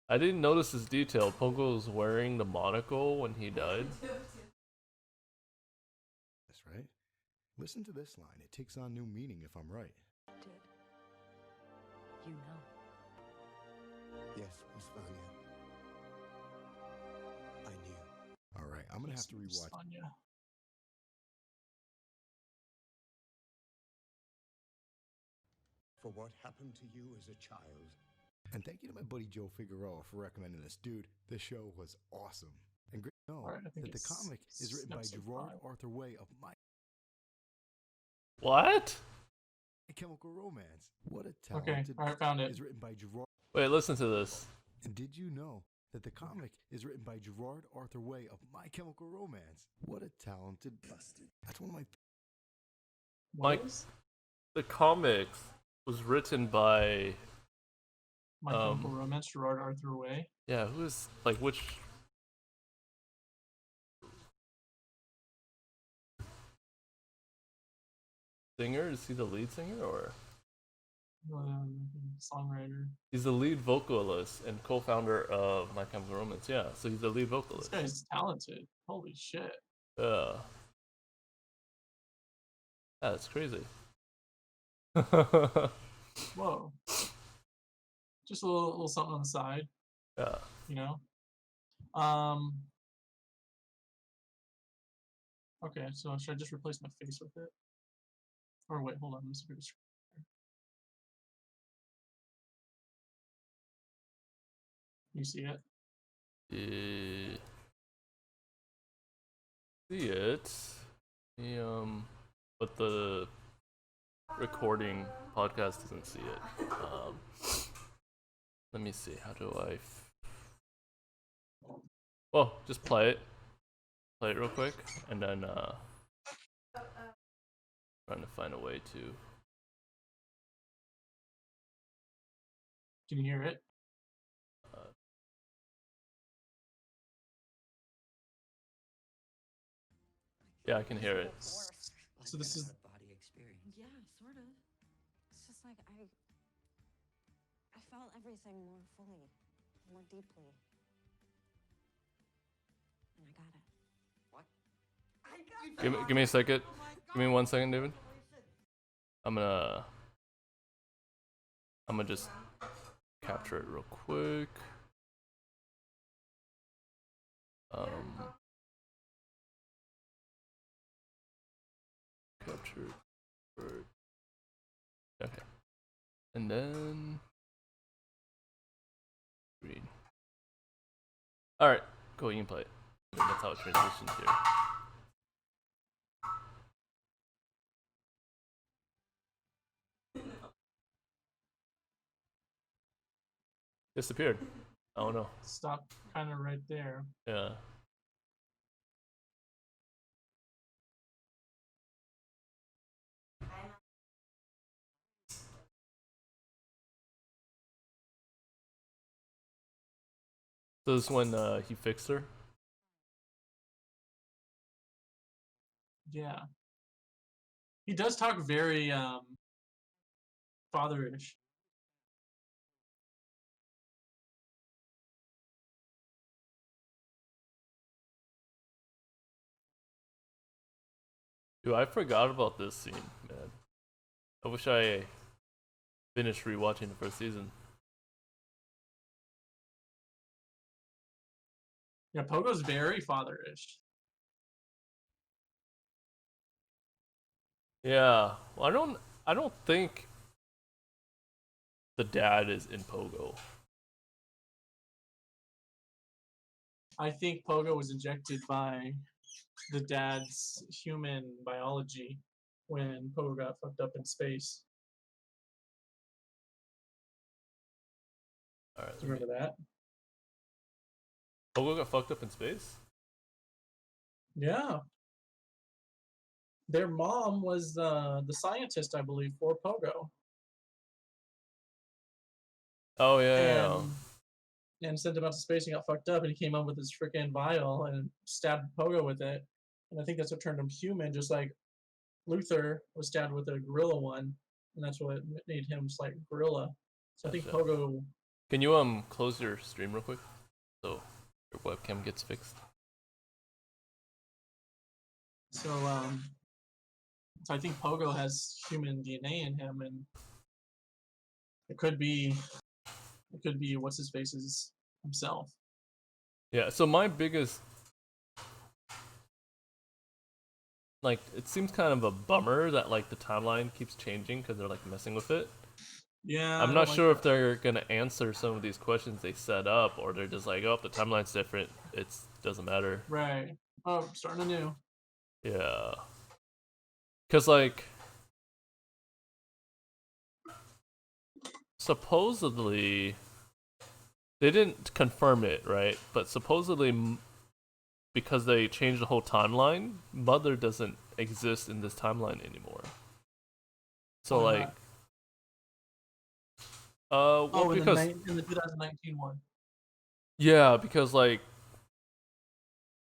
[SPEAKER 2] I didn't notice this detail. Pogo was wearing the monocle when he died.
[SPEAKER 4] That's right. Listen to this line. It takes on new meaning if I'm right.
[SPEAKER 6] Did. You know.
[SPEAKER 5] Yes, Miss Vanya. I knew.
[SPEAKER 4] All right, I'm gonna have to rewatch.
[SPEAKER 3] Sonya.
[SPEAKER 5] For what happened to you as a child.
[SPEAKER 4] And thank you to my buddy Joe Figueroa for recommending this. Dude, this show was awesome. And great to know
[SPEAKER 3] Alright, I think
[SPEAKER 4] that the
[SPEAKER 3] it's
[SPEAKER 4] comic is written by
[SPEAKER 3] episode
[SPEAKER 4] Gerard
[SPEAKER 3] 5.
[SPEAKER 4] Arthur Way of My
[SPEAKER 2] What?
[SPEAKER 4] Chemical Romance. What a
[SPEAKER 3] Okay,
[SPEAKER 4] talented
[SPEAKER 3] alright, found it.
[SPEAKER 4] is written by Gerard.
[SPEAKER 2] Wait, listen to this.
[SPEAKER 4] And did you know that the comic is written by Gerard Arthur Way of My Chemical Romance? What a talented bastard. That's one of my
[SPEAKER 2] Mike-
[SPEAKER 3] What is?
[SPEAKER 2] The comics was written by
[SPEAKER 3] My Chemical Romance, Gerard Arthur Way.
[SPEAKER 2] yeah, who is like which singer? Is he the lead singer or
[SPEAKER 3] Songwriter.
[SPEAKER 2] he's the lead vocalist and co-founder of My Chemical Romance? Yeah, so he's the lead
[SPEAKER 3] This
[SPEAKER 2] vocalist.
[SPEAKER 3] guy's talented. Holy shit.
[SPEAKER 2] Yeah. Yeah, that's crazy.
[SPEAKER 3] Whoa. Just a little something on the side,
[SPEAKER 2] Yeah.
[SPEAKER 3] you know? Okay, so should I just replace my face with it? Or wait, hold on, let me see if it's you see it?
[SPEAKER 2] See it. But the recording podcast doesn't see it. Let me see. How do I? Well, just play it. Play it real quick, and then trying to find a way to.
[SPEAKER 3] Can you hear it?
[SPEAKER 2] Yeah, I can hear it.
[SPEAKER 3] So this is
[SPEAKER 7] body experience.
[SPEAKER 6] Yeah, sort of. It's just like I felt everything more fully, more deeply. And I got it.
[SPEAKER 7] What?
[SPEAKER 2] Give me a second. Give me 1 second, David. I'm gonna just capture it real quick. Capture word. Okay. And then read. Alright, cool, you can play it. I mean, that's how it transitions here. Disappeared. Oh no.
[SPEAKER 3] stop kind of right there.
[SPEAKER 2] Yeah. So this is when he fixed her?
[SPEAKER 3] Yeah. He does talk very fatherish.
[SPEAKER 2] Dude, I forgot about this scene, man. I wish I finished rewatching the first season.
[SPEAKER 3] Yeah, Pogo's very fatherish.
[SPEAKER 2] Yeah, well, I don't think the dad is in Pogo.
[SPEAKER 3] I think Pogo was injected by the dad's human biology when Pogo got fucked up in space.
[SPEAKER 2] All right,
[SPEAKER 3] Do you remember that?
[SPEAKER 2] Pogo got fucked up in space.
[SPEAKER 3] Yeah. Their mom was the scientist, I believe, for Pogo.
[SPEAKER 2] Oh yeah,
[SPEAKER 3] And sent him out to space and got fucked up, and he came up with his freaking vial and stabbed Pogo with it. And I think that's what turned him human, just like Luther was stabbed with a gorilla one, and that's what made him like gorilla. So I think
[SPEAKER 2] Gotcha.
[SPEAKER 3] Pogo.
[SPEAKER 2] Can you close your stream real quick so your webcam gets fixed?
[SPEAKER 3] So I think Pogo has human DNA in him, and it could be what's his face's himself.
[SPEAKER 2] Yeah. So my biggest, like, it seems kind of a bummer that like the timeline keeps changing because they're like messing with it.
[SPEAKER 3] Yeah,
[SPEAKER 2] I'm
[SPEAKER 3] I
[SPEAKER 2] not
[SPEAKER 3] don't
[SPEAKER 2] sure
[SPEAKER 3] like
[SPEAKER 2] if they're gonna answer some of these questions they set up, or they're just like, oh, the timeline's different. It doesn't matter.
[SPEAKER 3] that. Right. Oh, starting anew.
[SPEAKER 2] Yeah. Cause like, supposedly, they didn't confirm it, right? But supposedly, because they changed the whole timeline, Mother doesn't exist in this timeline anymore. So
[SPEAKER 3] Why
[SPEAKER 2] like,
[SPEAKER 3] not?
[SPEAKER 2] well,
[SPEAKER 3] Oh,
[SPEAKER 2] because
[SPEAKER 3] in the 2019 one.
[SPEAKER 2] yeah, because like,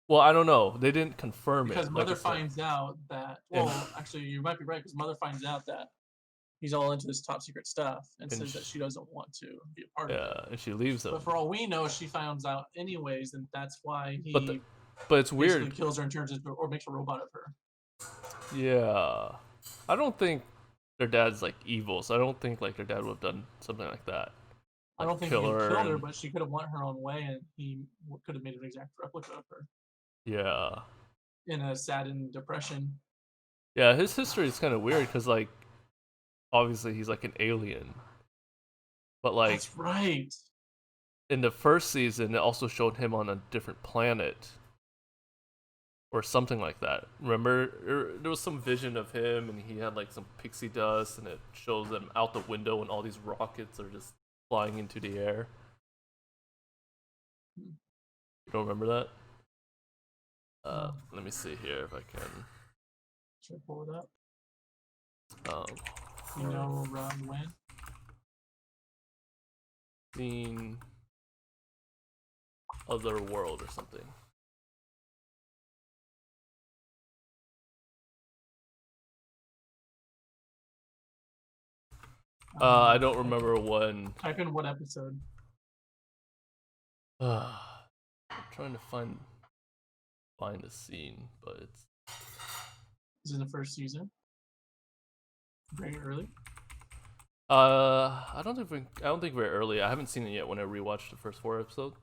[SPEAKER 2] well, I don't know. They didn't confirm
[SPEAKER 3] Because
[SPEAKER 2] it.
[SPEAKER 3] Mother
[SPEAKER 2] Like I said.
[SPEAKER 3] finds out that.
[SPEAKER 2] And-
[SPEAKER 3] Well, actually, you might be right. Because Mother finds out that he's all into this top secret stuff and
[SPEAKER 2] And
[SPEAKER 3] says that she doesn't want to be a part of it.
[SPEAKER 2] Yeah, and she leaves them.
[SPEAKER 3] But for all we know, she finds out anyways, and that's why he
[SPEAKER 2] But it's
[SPEAKER 3] basically
[SPEAKER 2] weird.
[SPEAKER 3] kills her and turns into or makes a robot of her.
[SPEAKER 2] Yeah, I don't think their dad's like evil, so I don't think like their dad would have done something like that.
[SPEAKER 3] I
[SPEAKER 2] Like,
[SPEAKER 3] don't think he killed her,
[SPEAKER 2] and-
[SPEAKER 3] but she could have went her own way, and he could have made an exact replica of her
[SPEAKER 2] Yeah,
[SPEAKER 3] in a saddened depression.
[SPEAKER 2] yeah. His history is kind of weird because like, obviously he's like an alien, but like
[SPEAKER 3] That's right.
[SPEAKER 2] in the first season, it also showed him on a different planet. Or something like that. Remember, there was some vision of him, and he had like some pixie dust, and it shows them out the window, and all these rockets are just flying into the air. You don't remember that?
[SPEAKER 3] No.
[SPEAKER 2] Let me see here if I can.
[SPEAKER 3] Should I pull it up?
[SPEAKER 2] Um,
[SPEAKER 3] You know around when?
[SPEAKER 2] seen Other World or something. I don't remember when.
[SPEAKER 3] Type in what episode.
[SPEAKER 2] I'm trying to find the scene, but it's
[SPEAKER 3] This is the first season. Very early.
[SPEAKER 2] I don't think very early. I haven't seen it yet when I rewatched the first 4 episodes.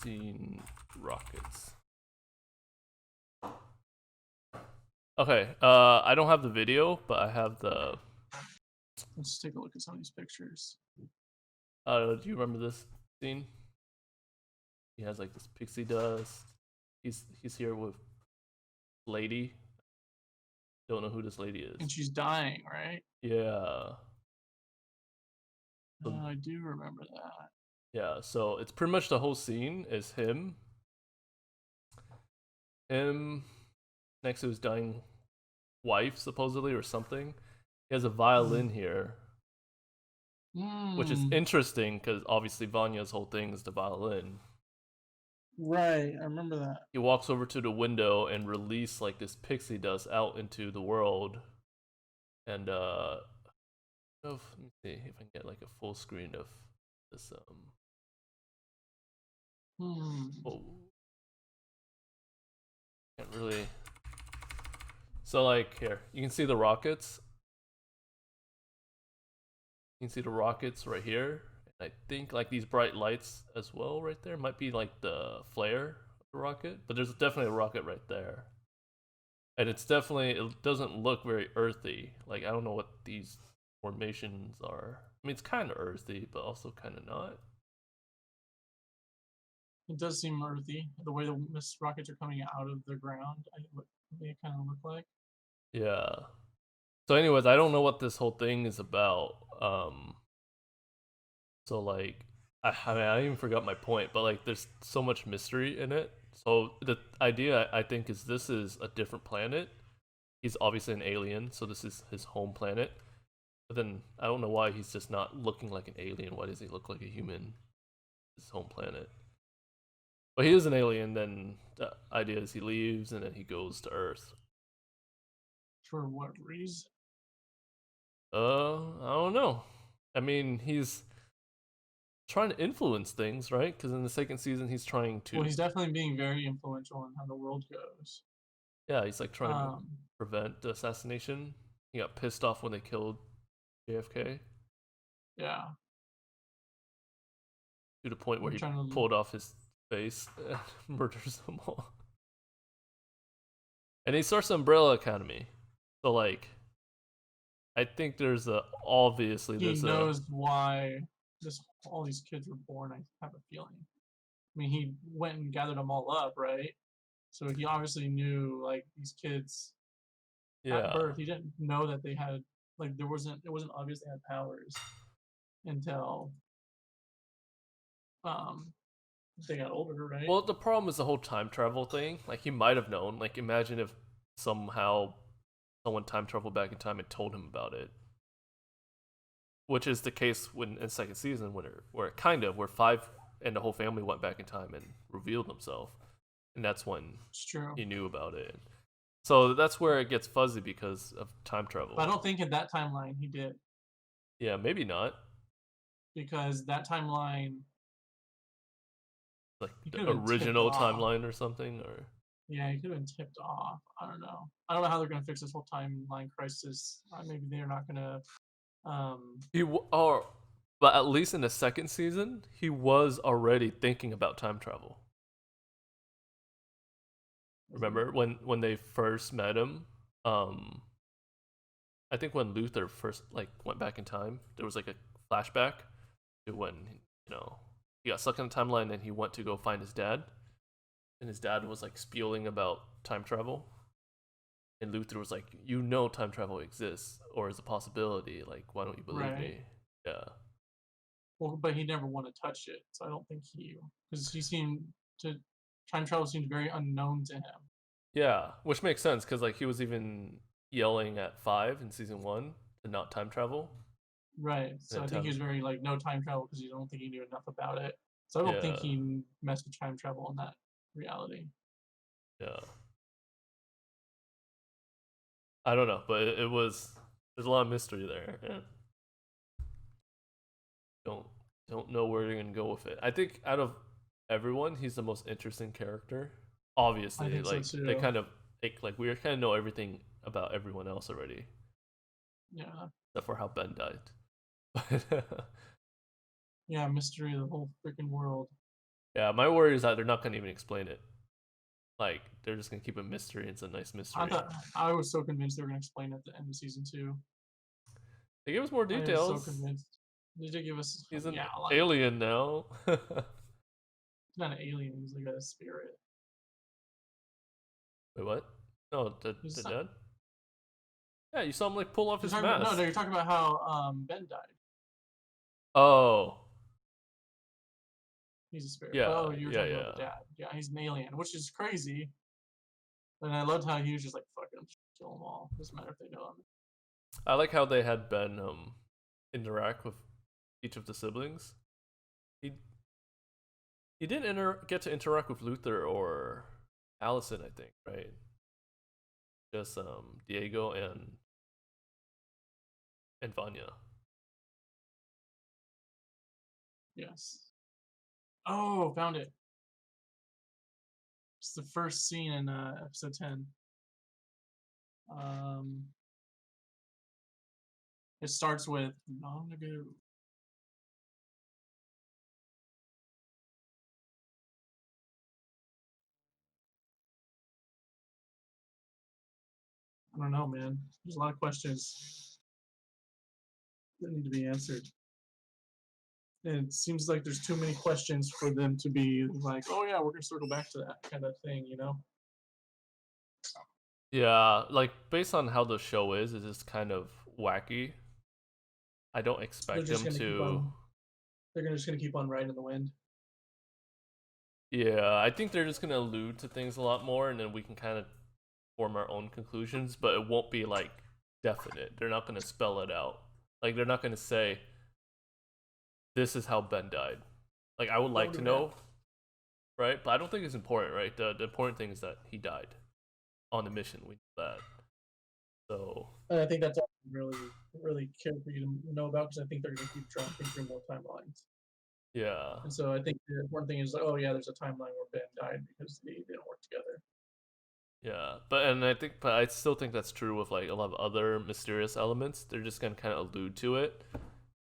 [SPEAKER 2] Seen rockets. Okay, I don't have the video, but I have the
[SPEAKER 3] Let's take a look at some of these pictures.
[SPEAKER 2] do you remember this scene? He has like this pixie dust. He's here with lady. Don't know who this lady is.
[SPEAKER 3] And she's dying, right?
[SPEAKER 2] Yeah.
[SPEAKER 3] Oh, I do remember that.
[SPEAKER 2] Yeah, so it's pretty much the whole scene is him next to his dying wife, supposedly, or something. He has a violin here, which is interesting because obviously Vanya's whole thing is the violin.
[SPEAKER 3] Right, I remember that.
[SPEAKER 2] He walks over to the window and release like this pixie dust out into the world, and let me see if I can get like a full screen of this. Oh, can't really. So like here, you can see the rockets. You can see the rockets right here. I think like these bright lights as well right there might be like the flare of the rocket, but there's definitely a rocket right there. And it's definitely, it doesn't look very earthy. Like I don't know what these formations are. I mean, it's kind of earthy, but also kind of not.
[SPEAKER 3] It does seem earthy. The way the mist rockets are coming out of the ground, they kind of look like.
[SPEAKER 2] Yeah. So anyways, I don't know what this whole thing is about. So like I mean I even forgot my point, but like there's so much mystery in it. So the idea I think is this is a different planet. He's obviously an alien, so this is his home planet. But then I don't know why he's just not looking like an alien. Why does he look like a human? His home planet. But he is an alien, then the idea is he leaves and then he goes to Earth.
[SPEAKER 3] For what reason?
[SPEAKER 2] I don't know. I mean, he's trying to influence things, right? Because in the second season, he's trying to.
[SPEAKER 3] Well, he's definitely being very influential in how the world goes.
[SPEAKER 2] Yeah, he's like trying to
[SPEAKER 3] Um,
[SPEAKER 2] prevent the assassination. He got pissed off when they killed JFK
[SPEAKER 3] yeah,
[SPEAKER 2] to the point where
[SPEAKER 3] I'm
[SPEAKER 2] he
[SPEAKER 3] trying to.
[SPEAKER 2] pulled off his face and murders them all. And he starts the Umbrella Academy. So like, I think there's a obviously
[SPEAKER 3] He
[SPEAKER 2] there's
[SPEAKER 3] knows why all these kids were born. I have a feeling. I mean, he went and gathered them all up, right? So he obviously knew like these kids at
[SPEAKER 2] yeah.
[SPEAKER 3] birth. He didn't know that they had like it wasn't obvious they had powers until um they got older, right?
[SPEAKER 2] Well, the problem is the whole time travel thing. Like he might have known. Like imagine if somehow someone time traveled back in time and told him about it. Which is the case when in second season where five and the whole family went back in time and revealed themselves, and that's when
[SPEAKER 3] It's true.
[SPEAKER 2] he knew about it. So that's where it gets fuzzy because of time travel.
[SPEAKER 3] But I don't think in that timeline he did,
[SPEAKER 2] Yeah, maybe not.
[SPEAKER 3] because that timeline
[SPEAKER 2] Like
[SPEAKER 3] he
[SPEAKER 2] the
[SPEAKER 3] could have been tipped
[SPEAKER 2] original
[SPEAKER 3] off.
[SPEAKER 2] timeline or something, or
[SPEAKER 3] Yeah, he could have been tipped off. I don't know. I don't know how they're gonna fix this whole timeline crisis. Maybe they're not gonna.
[SPEAKER 2] or but at least in the second season, he was already thinking about time travel. Remember when they first met him? I think when Luther first like went back in time, there was like a flashback to when he got stuck in the timeline and he went to go find his dad, and his dad was like spieling about time travel, and Luther was like, time travel exists or is a possibility. Like, why don't you believe
[SPEAKER 3] Right.
[SPEAKER 2] me? Yeah.
[SPEAKER 3] Well, but he never wanted to touch it, so I don't think because he seemed to time travel seemed very unknown to him.
[SPEAKER 2] Yeah, which makes sense because like he was even yelling at 5 in season 1 to not time travel.
[SPEAKER 3] Right. So I think he was very like no time travel because you don't think he knew enough about it. So I don't think
[SPEAKER 2] Yeah.
[SPEAKER 3] he messed with time travel in that reality.
[SPEAKER 2] Yeah. I don't know, but it was there's a lot of mystery there. Yeah. Don't know where they're gonna go with it. I think out of everyone, he's the most interesting character. Obviously,
[SPEAKER 3] think so
[SPEAKER 2] like
[SPEAKER 3] too.
[SPEAKER 2] they kind of like we kind of know everything about everyone else already,
[SPEAKER 3] Yeah.
[SPEAKER 2] except for how Ben died.
[SPEAKER 3] Yeah, mystery of the whole freaking world.
[SPEAKER 2] Yeah, my worry is that they're not gonna even explain it. Like they're just gonna keep a mystery. It's a nice mystery.
[SPEAKER 3] I was so convinced they were gonna explain it at the end of season 2.
[SPEAKER 2] They give us more
[SPEAKER 3] I was
[SPEAKER 2] details.
[SPEAKER 3] so convinced. They did give us
[SPEAKER 2] He's an
[SPEAKER 3] like,
[SPEAKER 2] alien now.
[SPEAKER 3] he's not an alien, he's like a spirit.
[SPEAKER 2] Wait, what? No, the
[SPEAKER 3] He's
[SPEAKER 2] dad? Yeah, you saw him like pull off his
[SPEAKER 3] no,
[SPEAKER 2] mask.
[SPEAKER 3] you're talking about how Ben died.
[SPEAKER 2] Oh,
[SPEAKER 3] He's a spirit.
[SPEAKER 2] Yeah,
[SPEAKER 3] Oh, you were talking about the
[SPEAKER 2] yeah.
[SPEAKER 3] dad. Yeah, he's an alien, which is crazy. And I loved how he was just like, fuck him, kill them all. Doesn't matter if they know him.
[SPEAKER 2] I like how they had Ben interact with each of the siblings. He didn't get to interact with Luther or Allison, I think, right? Just Diego and Vanya.
[SPEAKER 3] Yes. Oh, found it. It's the first scene in episode 10. It starts with long ago. I don't know, man. There's a lot of questions that need to be answered. And it seems like there's too many questions for them to be like, oh yeah, we're gonna circle back to that kind of thing, you know?
[SPEAKER 2] Yeah, like based on how the show is, it's just kind of wacky. I don't
[SPEAKER 3] They're
[SPEAKER 2] expect
[SPEAKER 3] just
[SPEAKER 2] them
[SPEAKER 3] gonna keep
[SPEAKER 2] to.
[SPEAKER 3] on. Just gonna keep on riding in the wind.
[SPEAKER 2] Yeah, I think they're just gonna allude to things a lot more, and then we can kind of form our own conclusions. But it won't be like definite. They're not gonna spell it out. Like they're not gonna say, "This is how Ben died." Like I would like to know, right? But I don't think it's important, right? The important thing is that he died on the mission. We know that. So
[SPEAKER 3] And I think that's all I really care for you to know about, because I think they're gonna keep dropping through more timelines.
[SPEAKER 2] yeah,
[SPEAKER 3] And so I think the important thing is, oh yeah, there's a timeline where Ben died because they didn't work together.
[SPEAKER 2] yeah. But I still think that's true with like a lot of other mysterious elements. They're just gonna kind of allude to it,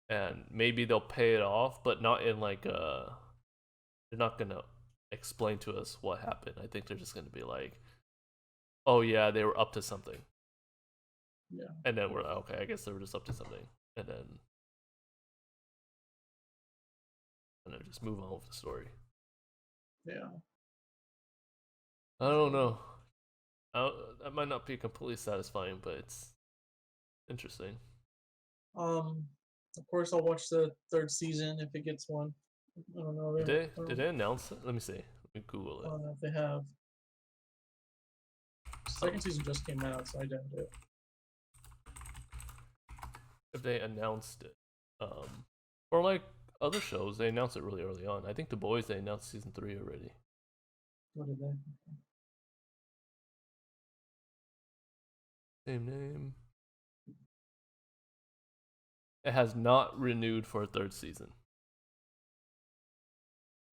[SPEAKER 2] and maybe they'll pay it off, but not in like a. They're not gonna explain to us what happened. I think they're just gonna be like, "Oh yeah, they were up to something."
[SPEAKER 3] Yeah.
[SPEAKER 2] And then we're like, okay, I guess they were just up to something, and then just move on with the story.
[SPEAKER 3] Yeah.
[SPEAKER 2] I don't know. That might not be completely satisfying, but it's interesting.
[SPEAKER 3] Of course I'll watch the third season if it gets one. I don't know.
[SPEAKER 2] Did they announce it? Let me see. Let me Google
[SPEAKER 3] I
[SPEAKER 2] it.
[SPEAKER 3] don't know if they have. Second season just came out, so I doubt it.
[SPEAKER 2] If they announced it, or like other shows, they announced it really early on. I think The Boys they announced season 3 already.
[SPEAKER 3] What did they?
[SPEAKER 2] Same name. It has not renewed for a third season.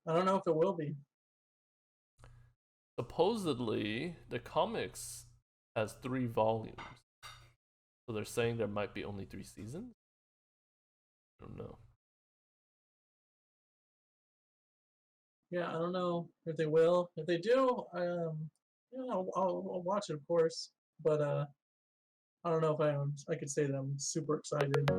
[SPEAKER 3] I don't know if it will be.
[SPEAKER 2] Supposedly, the comics has 3 volumes. So they're saying there might be only 3 seasons? I don't know.
[SPEAKER 3] Yeah, I don't know if they will. If they do, I'll watch it, of course. But I don't know if I could say that I'm super excited.